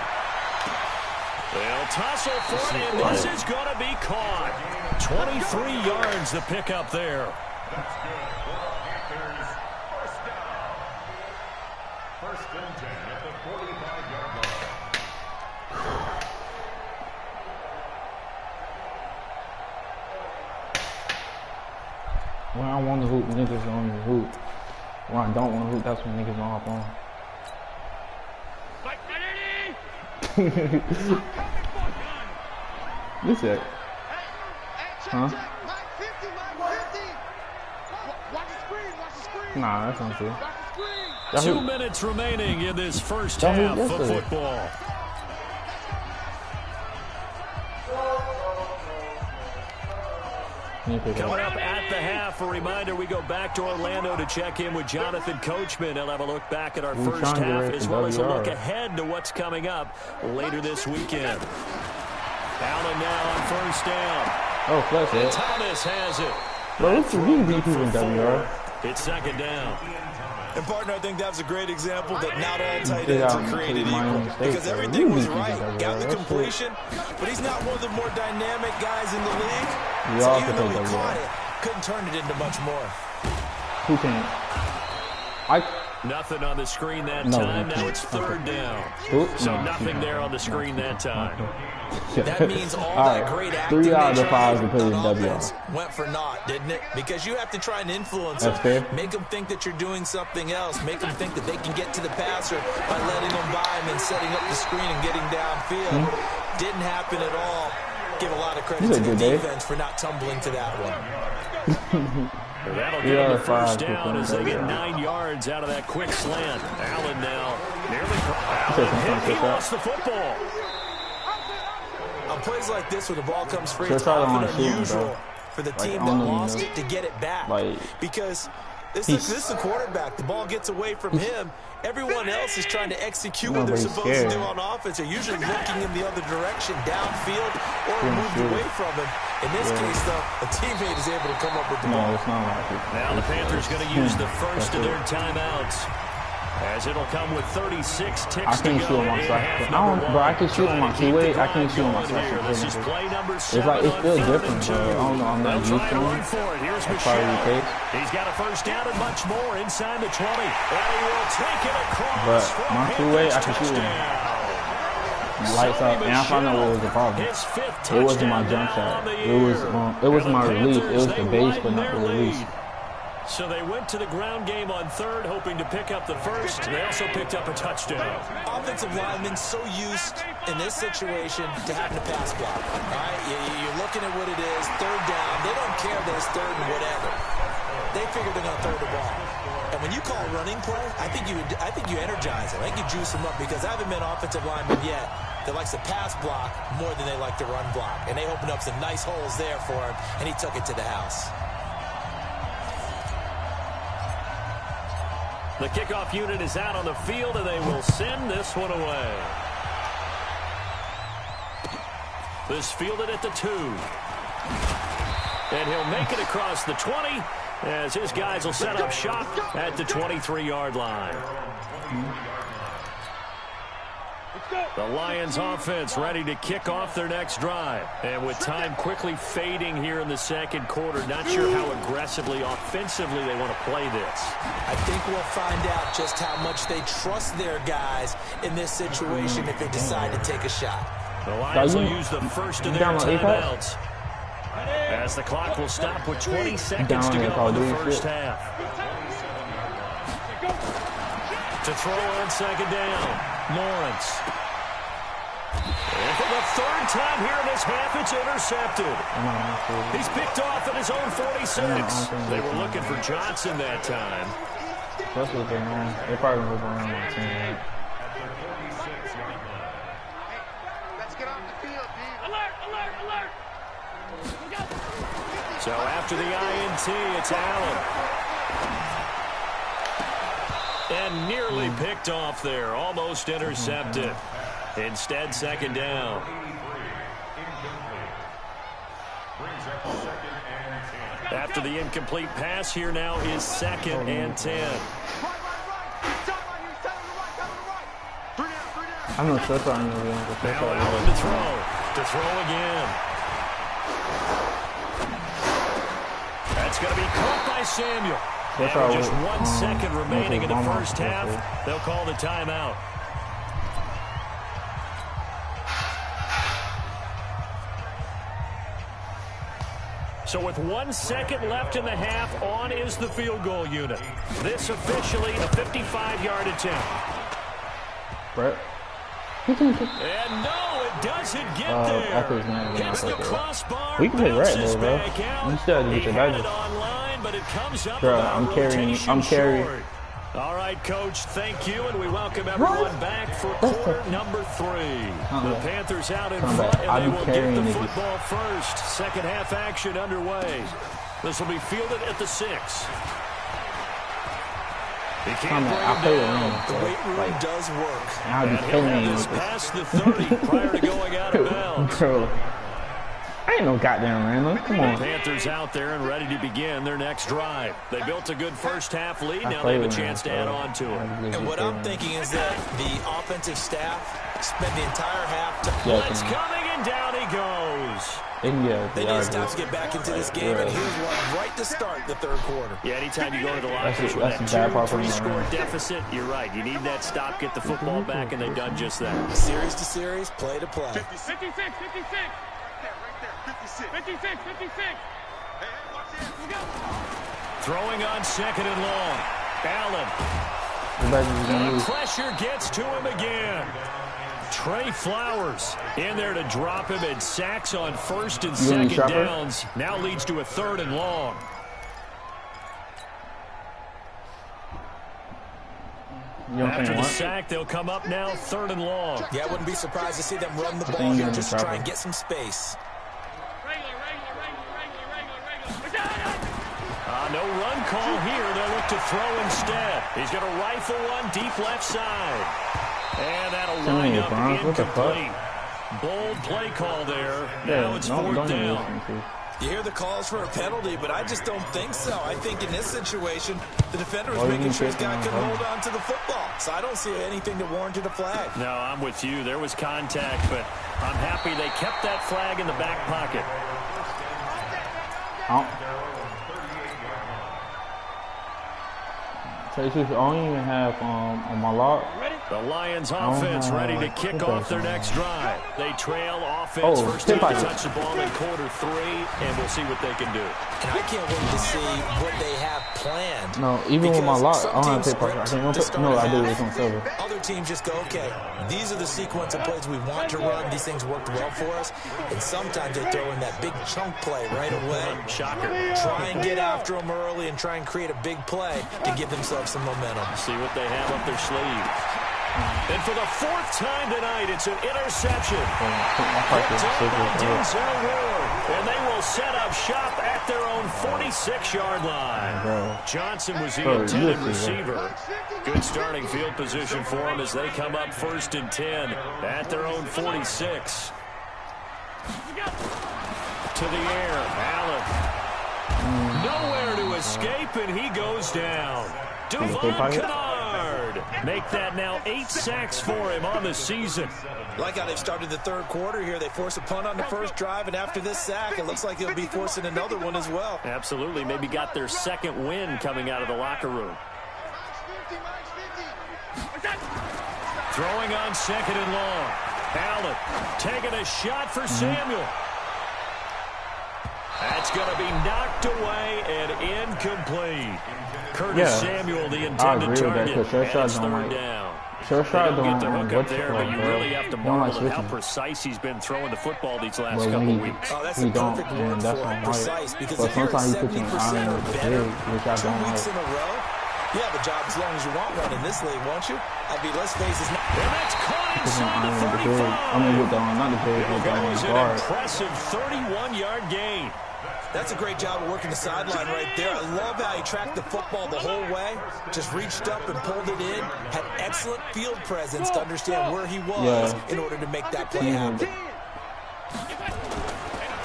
They'll tussle for it, and this is going to be caught. 23 yards the pickup there. That's good. Panthers, 1st down. 1st and 10 at the 45-yard line. When I want to hoop, niggas don't even hoop. When I don't want to hoop, that's when niggas don't hop on. What's that? Huh? Nah, that's not true. 2 minutes remaining in this first half of football. Coming up at the half, a reminder, we go back to Orlando to check in with Jonathan Coachman. He'll have a look back at our first half as well as a look ahead to what's coming up later this weekend. Allen now on 1st down. Oh, flex it. Thomas has it. Bro, it's the beat people in WR. It's 2nd down. And partner, I think that's a great example that not all tight ends are created equal. Because everything was right. Got the completion, but he's not one of the more dynamic guys in the league. So even though he caught it, couldn't turn it into much more. Who can? Nothing on the screen that time. Now it's third down. So nothing there on the screen that time. That means all that great acting offense went for naught, didn't it? Because you have to try and influence them. Make them think that you're doing something else. Make them think that they can get to the passer by letting them by him and setting up the screen and getting downfield. Didn't happen at all. Give a lot of credit to the defense for not tumbling to that one. That'll give them the first down as they get 9 yards out of that quick slant. Allen now nearly he lost the football. On plays like this where the ball comes free, it's often unusual for the team that lost it to get it back. Because this is the quarterback. The ball gets away from him. Everyone else is trying to execute what they're supposed to do on offense. They're usually looking in the other direction, downfield, or moved away from him. In this case, though, a teammate is able to come up with the ball. Now the Panthers going to use the first of their timeouts, as it'll come with 36 ticks to go. I can shoot on my two-way. I can't shoot on my second. It's like it feels different, bro. I don't know. I'm not used to it. That's probably the case. He's got a first down and much more inside the 20. And he will take it across. But my two-way, I can shoot on. Lights up, and I found out what was the problem. It wasn't my jump shot. It was my release. It was the base, but not the release. So they went to the ground game on third, hoping to pick up the first. They also picked up a touchdown. Offensive linemen so used in this situation to having to pass block. All right, you're looking at what it is, third down. They don't care that it's third and whatever. They figure they're going to throw the ball. And when you call a running play, I think you energize them. I think you juice them up because I haven't met offensive linemen yet that likes to pass block more than they like to run block. And they opened up some nice holes there for him, and he took it to the house. The kickoff unit is out on the field, and they will send this one away. This fielded at the 2. And he'll make it across the 20 as his guys will set up shop at the 23-yard line. The Lions offense ready to kick off their next drive. And with time quickly fading here in the second quarter, not sure how aggressively, offensively they want to play this. I think we'll find out just how much they trust their guys in this situation if they decide to take a shot. The Lions will use the first of their timeouts, as the clock will stop with 20 seconds to go in the first half. To throw on second down, Lawrence. And for the third time here in this half, it's intercepted. He's picked off at his own 46. They were looking for Johnson that time. That's what they're on. They probably move around my team. Let's get off the field, D. Alert, alert, alert. So after the INT, it's Allen. And nearly picked off there, almost intercepted. Instead, second down. After the incomplete pass, here now is second and 10. I'm not sure on you. Now Allen to throw again. That's going to be caught by Samuel. And with just 1 second remaining in the first half, they'll call the timeout. So with 1 second left in the half, on is the field goal unit. This officially a 55-yard attempt. Brett? And no, it doesn't get there. Hits the crossbar. We can play right there, bro. You still have to get your badges. But it comes up bro, I'm carrying. All right, Coach, thank you, and we welcome everyone back for quarter number 3. The Panthers out in front, and they will get the football first. Second half action underway. This will be fielded at the 6. He can't bring it down. The weight room does work. And he'll have this past the 30 prior to going out of bounds. Bro. I ain't no goddamn random. Come on. The Panthers out there and ready to begin their next drive. They built a good first half lead. Now they have a chance to add on to it. And what I'm thinking is that the offensive staff spent the entire half to blitz coming, and down he goes. They need to stop to get back into this game, and here's one right to start the third quarter. Yeah, anytime you go to the lockers with that 2-3-score deficit, you're right. You need that stop, get the football back, and they've done just that. Series to series, play to play. 56. 56. Throwing on second and long. Allen. The pressure gets to him again. Trey Flowers in there to drop him, and sacks on first and second downs. Now leads to a third and long. After the sack, they'll come up now third and long. Yeah, I wouldn't be surprised to see them run the ball here just to try and get some space. No run call here. They'll look to throw instead. He's going to rifle one deep left side. And that'll line up incomplete. Bold play call there. Now it's fourth down. You hear the calls for a penalty, but I just don't think so. I think in this situation, the defender was making sure his guy couldn't hold on to the football. So I don't see anything that warranted a flag. No, I'm with you. There was contact, but I'm happy they kept that flag in the back pocket. I don't even have on my lock. The Lions offense ready to kick off their next drive. They trail offense first time to touch the ball in quarter 3, and we'll see what they can do. And I can't wait to see what they have planned. No, even with my lock, I don't have pit pocket. I do this on silver. Other teams just go, okay, these are the sequence of plays we want to run. These things worked well for us. And sometimes they throw in that big chunk play right away. Shocker. Try and get after them early and try and create a big play to give themselves some momentum. See what they have up their sleeve. And for the 4th time tonight, it's an interception. Denzel Ward. And they will set up shop at their own 46-yard line. Johnson was the intended receiver. Good starting field position for them as they come up 1st and 10 at their own 46. To the air, Allen. Nowhere to escape, and he goes down. Devon Kennard. Make that now 8 sacks for him on the season. Like how they've started the third quarter here. They force a punt on the first drive, and after this sack, it looks like they'll be forcing another one as well. Absolutely. Maybe got their second win coming out of the locker room. Throwing on second and long. Allen taking a shot for Samuel. That's going to be knocked away and incomplete. Curtis Samuel, the intended target, and it's third down. Sure shot don't get the hook up there, but you really have to marvel at how precise he's been throwing the football these last couple of weeks. Oh, that's the perfect word for it, precise, because if you're at 70% or better 2 weeks in a row, you have a job as long as you want one in this league, won't you? I mean, let's face it. And that's caught inside the 35. It goes an impressive 31-yard gain. That's a great job of working the sideline right there. I love how he tracked the football the whole way, just reached up and pulled it in, had excellent field presence to understand where he was in order to make that play happen.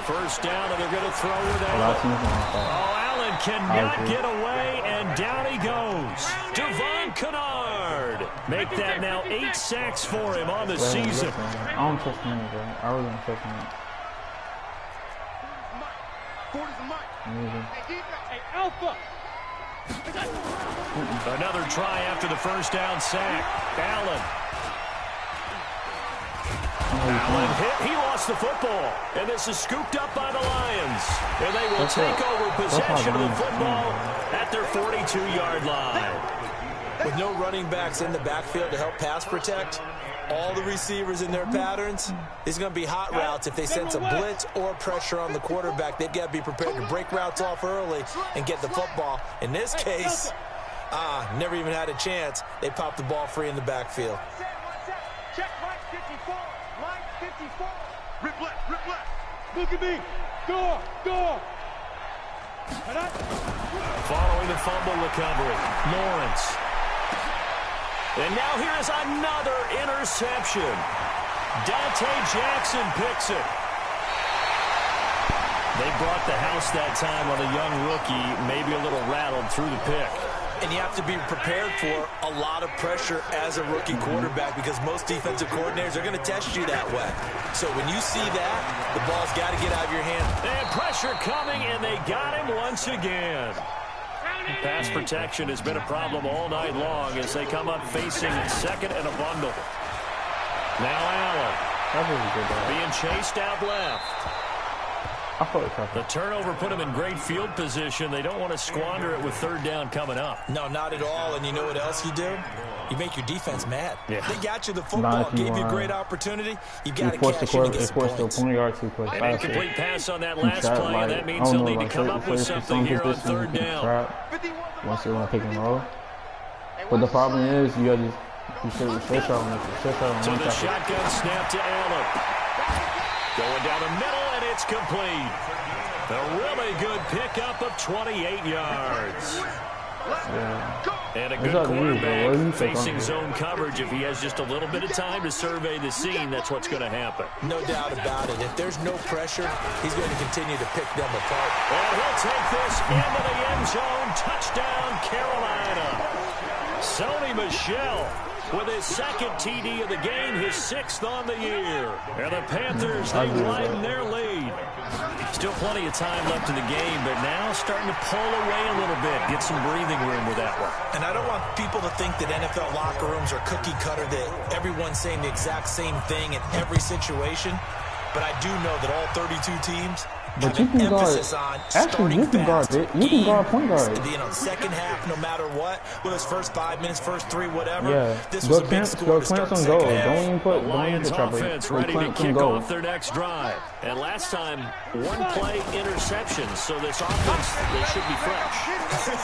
First down, and they're going to throw with Allen. Allen cannot get away, and down he goes. Devon Kennard. Make that now 8 sacks for him on the season. I don't trust him, bro. I really don't trust him. Another try after the first down sack. Allen hit. He lost the football. And this is scooped up by the Lions. And they will take over possession of the football at their 42-yard line. With no running backs in the backfield to help pass protect, all the receivers in their patterns, it's going to be hot routes. If they sense a blitz or pressure on the quarterback, they've got to be prepared to break routes off early and get the football. In this case, never even had a chance. They popped the ball free in the backfield. Check line 54. Line 54. Rip left. Look at me. Door. Following the fumble recovery, Lawrence. And now here is another interception. Dante Jackson picks it. They brought the house that time on a young rookie, maybe a little rattled through the pick. And you have to be prepared for a lot of pressure as a rookie quarterback because most defensive coordinators are going to test you that way. So when you see that, the ball's got to get out of your hand. And pressure coming, and they got him once again. Pass protection has been a problem all night long as they come up facing second and a bundle. Now Allen being chased out left. The turnover put them in great field position. They don't want to squander it with third down coming up. No, not at all. And you know what else you do? You make your defense mad. Yeah. They got you the football, gave you a great opportunity. You got to cash in and get some points. An incomplete pass on that last play, and that means they'll need to come up with something here on third down. Once they want to pick and roll. But the problem is, you should switch out on So the shotgun snap to Allen. Going down the middle, and it's complete. A really good pickup of 28 yards. Yeah. And a good quarterback facing zone coverage. If he has just a little bit of time to survey the scene, that's what's going to happen. No doubt about it. If there's no pressure, he's going to continue to pick them apart. And he'll take this into the end zone. Touchdown, Carolina. Sony Michel with his second TD of the game, his 6th on the year. And the Panthers, they widen their lead. Still plenty of time left in the game, but now starting to pull away a little bit, get some breathing room with that one. And I don't want people to think that NFL locker rooms are cookie cutter, that everyone's saying the exact same thing in every situation. But I do know that all 32 teams but you can guard, actually you can guard it. You can guard point guard. You know, second half, no matter what, whether it's first 5 minutes, first 3, whatever. Yeah. This was a big score to start second half. Don't even put Lions offense ready to kick off their next drive. And last time, 1-play interceptions. So this offense, they should be fresh.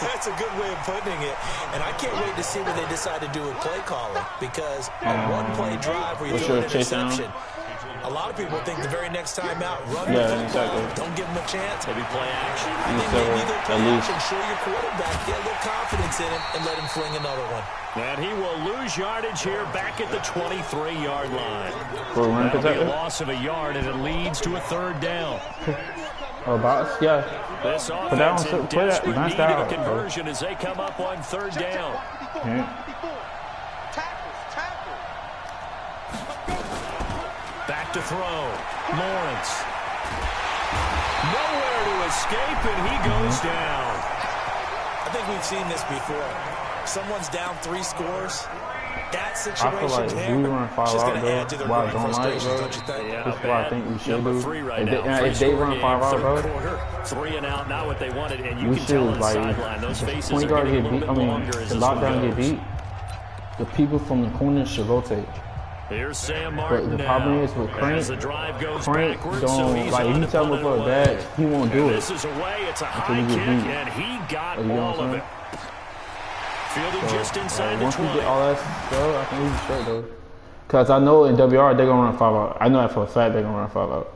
That's a good way of putting it. And I can't wait to see what they decide to do with play calling, because a 1-play drive where you throw an interception. A lot of people think the very next time out, run the football. Exactly. Don't give them a chance. Maybe play action. I think maybe either play action, show your quarterback, get a little confidence in him, and let him fling another one. And he will lose yardage here back at the 23-yard line. That'll be a loss of a yard, and it leads to a third down. Yeah. This offense in desperate need of a conversion as they come up on third down. Back to throw. Lawrence. Nowhere to escape, and he goes down. I think we've seen this before. Someone's down 3 scores. That situation I feel like there, we run 5 out, bro. Why I don't like, bro. Don't you think? Yeah, that's what I think we should do. 3 right now. If they run 5 out, bro. Quarter, 3 and out, not what they wanted, and you we can tell on should, the sideline, those faces point are guard getting a get little beat. bit longer as The this one lockdown get goes. beat. The people from the corners should rotate. Here's Sam Martin. But the problem is with Crank, the drive goes Crank backwards, don't, so he's like, if you tell him to put back, he won't do it. This is away. It's a high kick, and he got all of it. Fielded just inside the 20. Once we get all that stuff, I think he's straight, though. Because I know in WR, they're going to run 5 out. I know that for a fact they're going to run 5 out.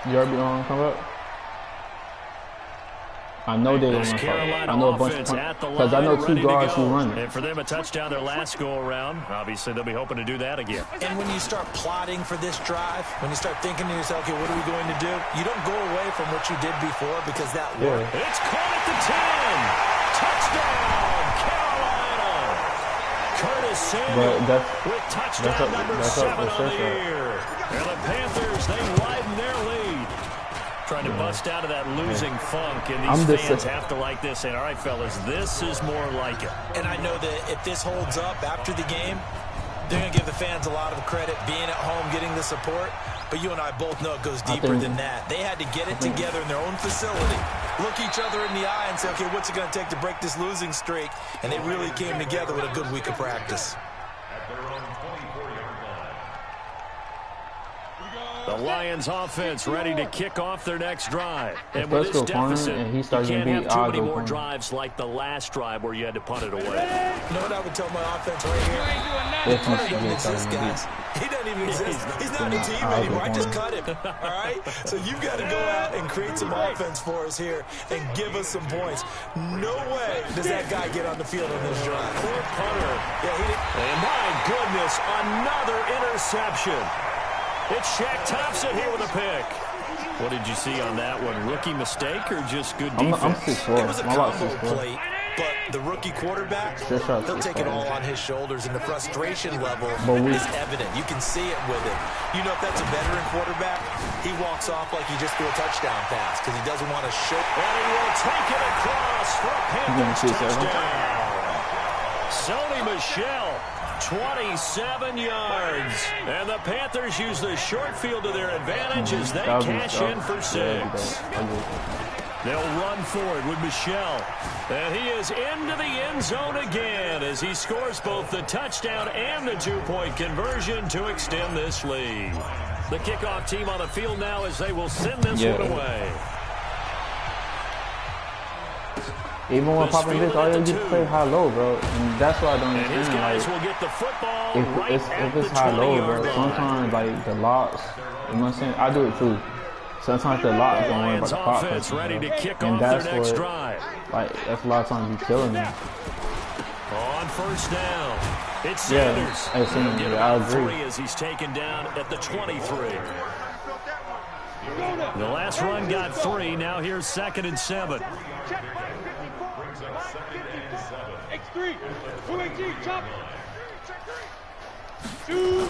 You already on come up? I know they're going to run 5 out. I know a bunch of because I know 2 guards who run it. And for them, a touchdown their last go-around. Obviously, they'll be hoping to do that again. And when you start plotting for this drive, when you start thinking to yourself, okay, what are we going to do? You don't go away from what you did before because that worked. It's caught at the 10. Touchdown, Carolina. Curtis Samuel with touchdown number 7 on the year. And the Panthers, they widen their lead. Trying to bust out of that losing funk, and these fans have to like this. And all right, fellas, this is more like it. And I know that if this holds up after the game, they're going to give the fans a lot of credit, being at home, getting the support. But you and I both know it goes deeper than that. They had to get it together in their own facility, look each other in the eye and say, okay, what's it going to take to break this losing streak? And they really came together with a good week of practice. The The Lions offense ready to kick off their next drive. And Let's with this go corner, deficit, and he you starts can't getting have beat. too I'll many go more corner. drives like the last drive where you had to punt it away. You know what I would tell my offense right here? If He doesn't he even gets exist, started guys. He doesn't even exist. He's not a team I'll go anymore. I just corner. cut him. All right? So you've got to go out and create some offense for us here and give us some points. No way does that guy get on the field on this drive. Poor punter. Yeah, he didn't. And my goodness, another interception. It's Shaq Thompson here with a pick. What did you see on that one? Rookie mistake or just good defense? I'm 6'4". It was a I'm about combo 6'4". plate, but the rookie quarterback, he'll take it all on his shoulders, and the frustration level is evident. You can see it with him. You know, if that's a veteran quarterback, he walks off like he just threw a touchdown pass because he doesn't want to show. And he will take it across for a Panthers touchdown. Sony Michel, 27 yards. And the Panthers use the short field to their advantage as they cash in for 6. They'll run forward with Michel. And he is into the end zone again as he scores both the touchdown and the 2-point conversion to extend this lead. The kickoff team on the field now as they will send this one away. Even when popping this, all you get to play high-low, bro. And that's what I don't understand. His guys like, will get the football if it's high-low, bro, sometimes, like, the locks, you know what I'm saying? I do it, too. Sometimes the locks don't worry about the pop person, ready to kick and off that's their next what, drive. like, that's a lot of times you killing me. On first down, it's Sanders. Yeah, I agree. 3 as he's taken down at the 23. The last run got 3. Now here's 2nd and 7. X3, 2AG, chop.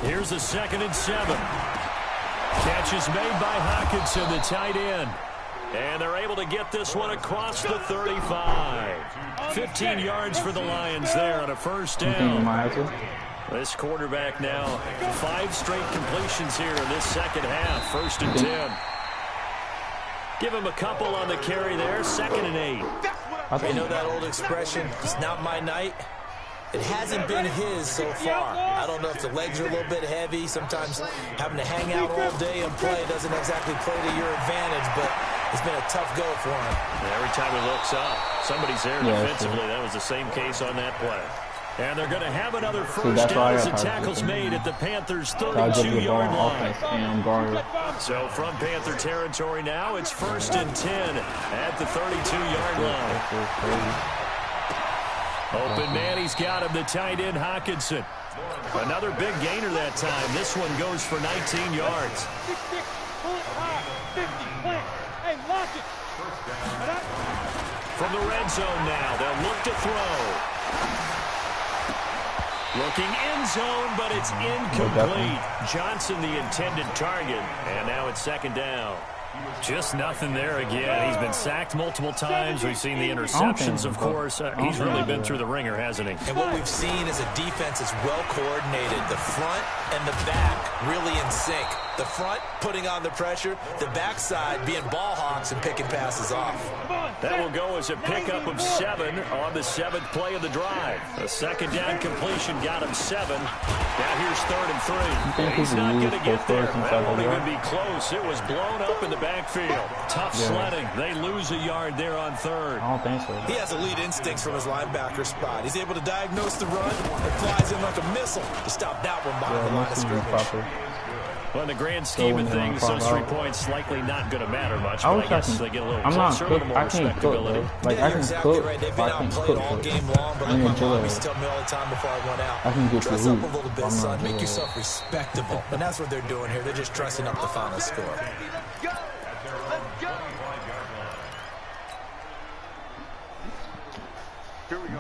Here's a 2nd and 7. Catch is made by Hawkinson, the tight end. And they're able to get this one across the 35. 15 yards for the Lions there on a first down. This quarterback now 5 straight completions here in this second half. 1st and 10. Give him a couple on the carry there. 2nd and 8. You know that old expression, it's not my night? It hasn't been his so far. I don't know if the legs are a little bit heavy. Sometimes having to hang out all day and play doesn't exactly play to your advantage, but it's been a tough go for him. Every time he looks up, somebody's there defensively. That was the same case on that play. And they're going to have another first down as the tackle's made at the Panthers' 32-yard line. So from Panther territory now, it's 1st and 10 at the 32-yard line. Open man, he's got him, the tight end, Hawkinson. Another big gainer that time. This one goes for 19 yards. From the red zone now, they'll look to throw. Looking end zone, but it's incomplete. Johnson, the intended target, and now it's 2nd down. Just nothing there again. He's been sacked multiple times. We've seen the interceptions, of course. He's really been through the ringer, hasn't he? And what we've seen is a defense that's well coordinated. The front and the back really in sync. The front putting on the pressure, the backside being ball hawks and picking passes off. That will go as a pickup of 7 on the 7th play of the drive. A 2nd down completion got him 7. Now here's 3rd and 3. He's not going to get there. That won't even be close. It was blown up in the backfield. Tough sledding. They lose a yard there on 3rd. I don't think so. He has elite instincts from his linebacker spot. He's able to diagnose the run and flies in like a missile to stop that one behind the line of scrimmage. Well, in the grand scheme of things, those 3 points likely not going to matter much. But I guess they get a little closer, a little more respectability. Like, yeah, I can exactly cook, right. They've been out played all game long, but like my mom used to tell me all the time before I went out, I can get dress the up a little bit, son. Make yourself respectable. And that's what they're doing here. They're just dressing up the final score.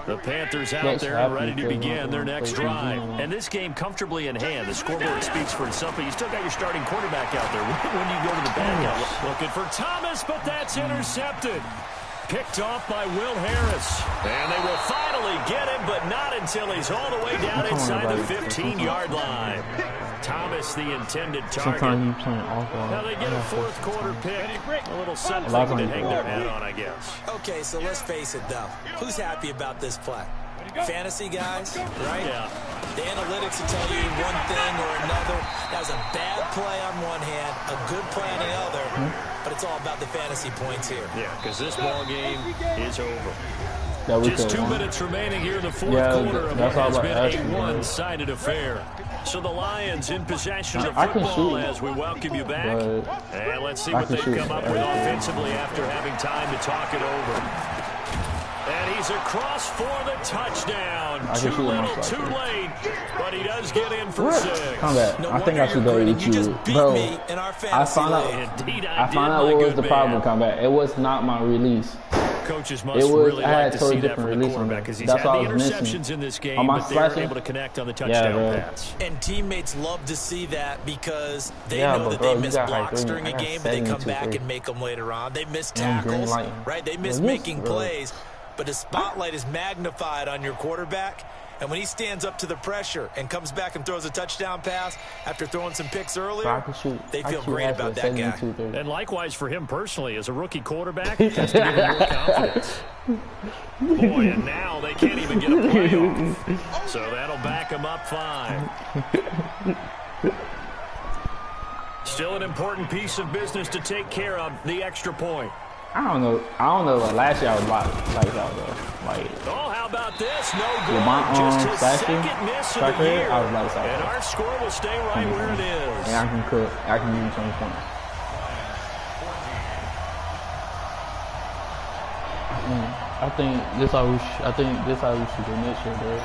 The Panthers out there ready to begin their next drive. And this game comfortably in hand. The scoreboard speaks for itself, but you still got your starting quarterback out there. When you go to the backup, looking for Thomas, but that's intercepted. Picked off by Will Harris. And they will finally get him, but not until he's all the way down inside the 15-yard line. Thomas, the intended target. Now they get a 4th quarter pick. A little something to hang their hat on, I guess. Okay, so let's face it, though. Who's happy about this play? Fantasy guys, right? Yeah. The analytics will tell you one thing or another. That was a bad play on one hand, a good play on the other, but it's all about the fantasy points here. Yeah, because this ball game is over. Just 2 minutes remaining here in the fourth quarter of what has been a one-sided affair. So the Lions in possession of the football as we welcome you back. And let's see what they've come up with offensively after having time to talk it over. And he's across for the touchdown. Too little, too late, but he does get in for 6. Come back. I think I should go with you, bro. I found out what was the problem. Come back. It was not my release. Coaches must really like to see that from the quarterback because he's had the interceptions missing in this game, but they were able to connect on the touchdown pass. And teammates love to see that because they know that they miss blocks during a game, but they come back and make them later on. They miss tackles, right? They miss making plays, but the spotlight is magnified on your quarterback. And when he stands up to the pressure and comes back and throws a touchdown pass after throwing some picks earlier, they feel great about that guy. And likewise for him personally, as a rookie quarterback, has to give him more confidence. Boy, and now they can't even get a play off. So that'll back him up 5. Still an important piece of business to take care of, the extra point. I don't know. Last year I was lights out though. Like, oh, how about this? No good. With my Just his slashing, second miss of the year. I was lights out. And our score will stay right where it is. And I can cook. I can give you 20 points. I think this how we should do next year, bro.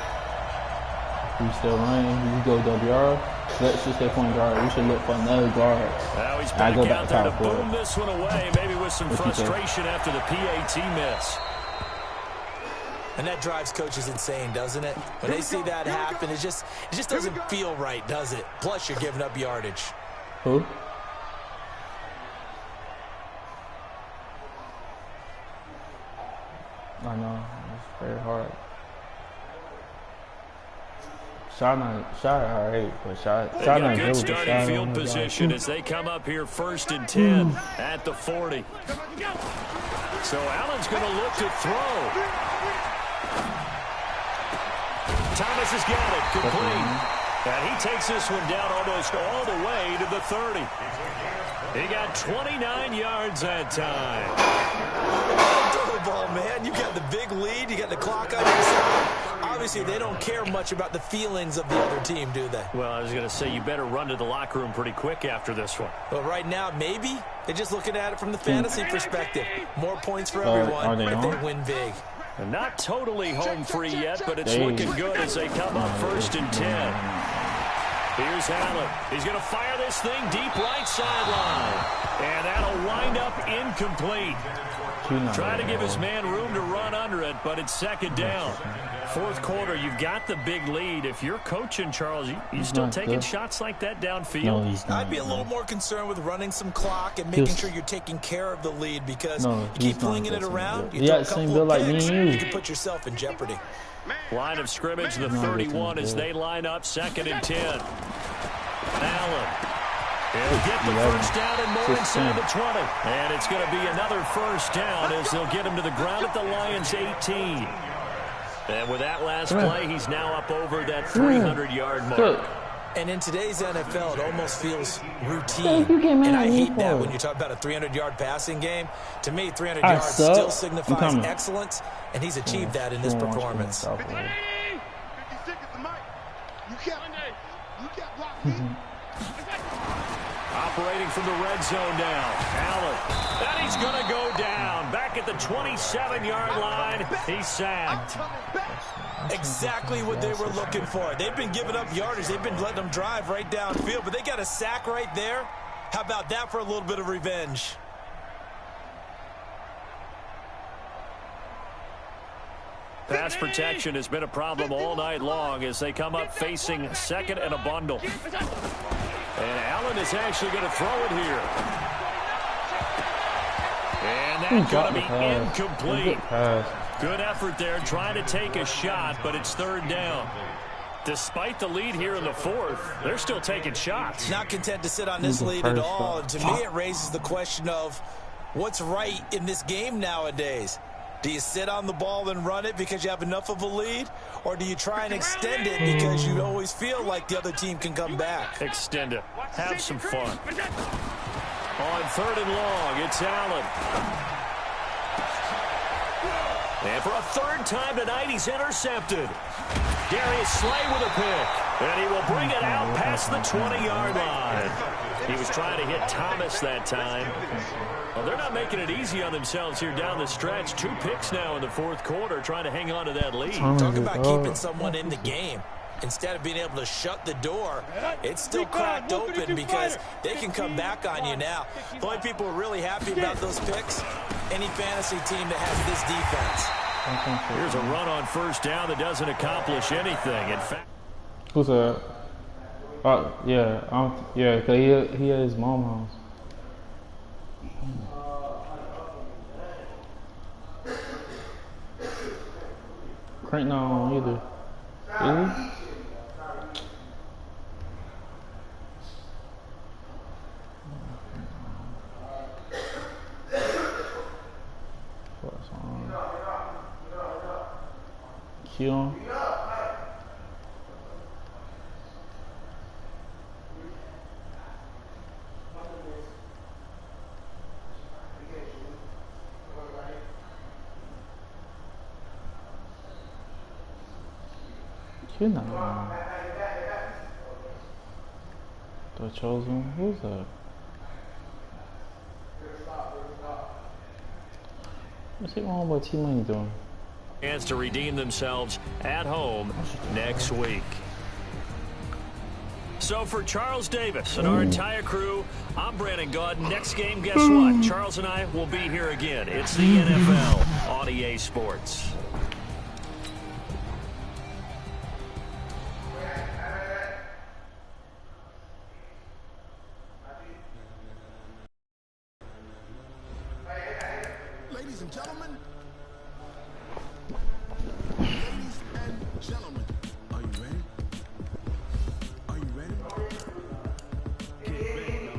We still running. We go WR. Let's just stay point guard. We should look for another guard. Now he's back out there to boom this one away, maybe with some frustration after the PAT miss. And that drives coaches insane, doesn't it? When they see that happen, it just doesn't feel right, does it? Plus, you're giving up yardage. Who? I know. It's very hard. Shot alright, but shot not good starting field position as they come up here 1st and 10 at the 40. So Allen's going to look to throw. Thomas has got it, complete. And he takes this one down almost all the way to the 30. He got 29 yards that time. Ball, man. You got the big lead. You got the clock on your side. Obviously, they don't care much about the feelings of the other team, do they? Well, I was going to say, you better run to the locker room pretty quick after this one. Well, right now, maybe. They're just looking at it from the fantasy perspective. More points for everyone if they win big. And not totally home free yet, but it's looking good as they come up 1st and 10. Here's Allen. He's going to fire this thing deep right sideline. And that'll wind up incomplete. Try to give his man room to run under it, but it's 2nd down. 4th quarter, you've got the big lead. If you're coaching, Charles, you still taking shots like that downfield? No, I'd be a little more concerned with running some clock and making sure you're taking care of the lead because you keep flinging it around, you throw a couple of picks, you can put yourself in jeopardy. Line of scrimmage, the 31 as they line up 2nd and 10. Allen. He'll get the first down and more inside the 20. And it's going to be another first down as they'll get him to the ground at the Lions' 18. And with that last play, he's now up over that 300-yard mark. And in today's NFL, it almost feels routine. And I hate that when you talk about a 300-yard passing game. To me, 300 yards still signifies excellence, and he's achieved that in this performance. Operating from the red zone now. Allen. And he's going to go down. Back at the 27-yard line. He's sacked. Exactly what they were looking for. They've been giving up yardage. They've been letting them drive right downfield. But they got a sack right there. How about that for a little bit of revenge? Pass protection has been a problem all night long as they come up facing 2nd and a bundle. And Allen is actually going to throw it here. And that's going to be incomplete. Good effort there trying to take a shot, but it's 3rd down. Despite the lead here in the 4th, they're still taking shots. Not content to sit on this lead at all. And to me, it raises the question of what's right in this game nowadays. Do you sit on the ball and run it because you have enough of a lead? Or do you try and extend it because you always feel like the other team can come back? Extend it. Have some fun. On 3rd and long, it's Allen. And for a 3rd time tonight, he's intercepted. Darius Slay with a pick. And he will bring it out past the 20-yard line. He was trying to hit Thomas that time. Well, they're not making it easy on themselves here down the stretch. 2 picks now in the 4th quarter, trying to hang on to that lead. Talk about keeping someone in the game. Instead of being able to shut the door, it's still cracked open because they can come back on you now. The only people who are really happy about those picks, any fantasy team that has this defense. Here's a run on 1st down that doesn't accomplish anything. In fact, who's that? Yeah, cause he at his mom's house. Crank not on either. Is he? Q on. Q not on. The chosen. Who's that? What's he on about T-Money doing? Chance to redeem themselves at home next week. So for Charles Davis and our entire crew, I'm Brandon Gaudin. Next game, guess what? Charles and I will be here again. It's the NFL on EA Sports. Ladies and gentlemen. Ladies and gentlemen. Are you ready? Are you ready? Get ready,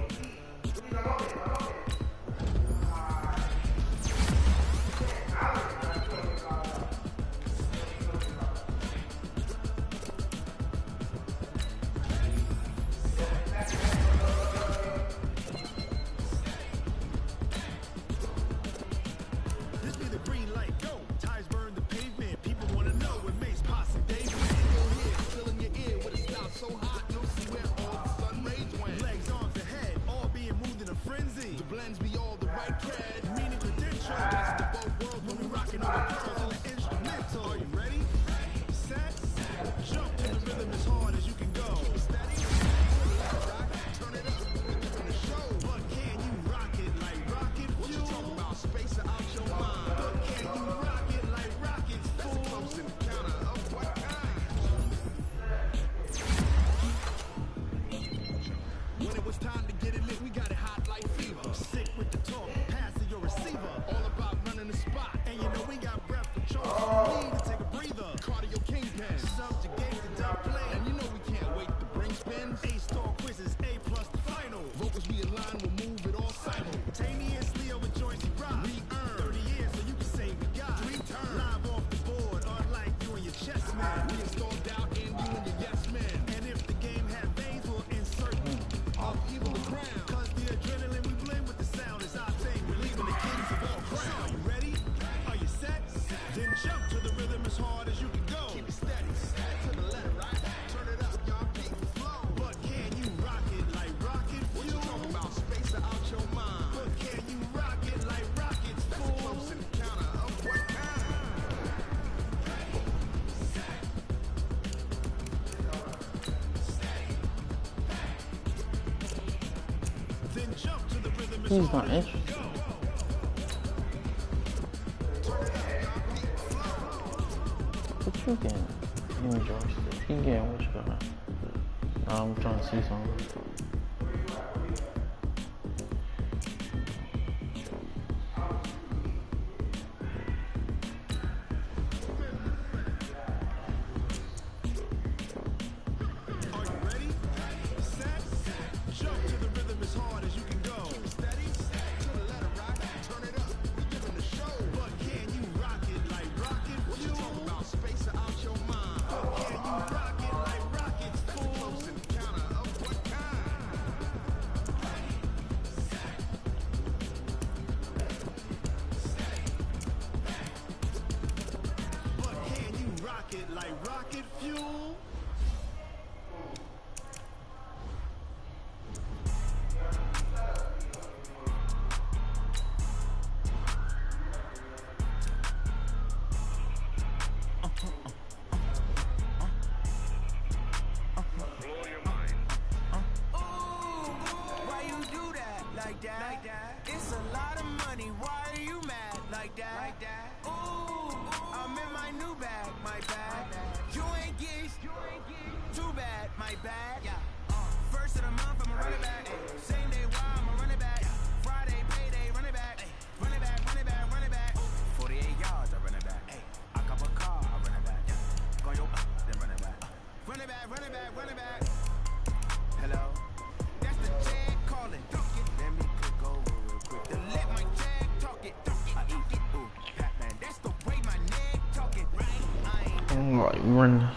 He's not interested. What you getting? You and joystick. You getting what you got? I'm trying to see something. that. It's a lot of money, why are you mad like that? Ooh, I'm in my new bag, my bag. You ain't geese, too bad, my bad. First of the month, I'ma run it back. Same day, why I'ma run it back. Friday, payday, run it back. Run it back, run it back, run it back. 48 yards, I run it back. I cop a car, I run it back. Go yo, then run it back. Run it back, run it back, run it back. Hello, that's the jag calling. Let me click over real quick. To let my jag talk it. I eat it. Ooh, Pac-Man, that's the way my neck talking. I ain't Like, run.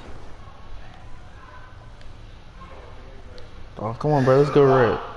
Oh, come on, bro. Let's go red.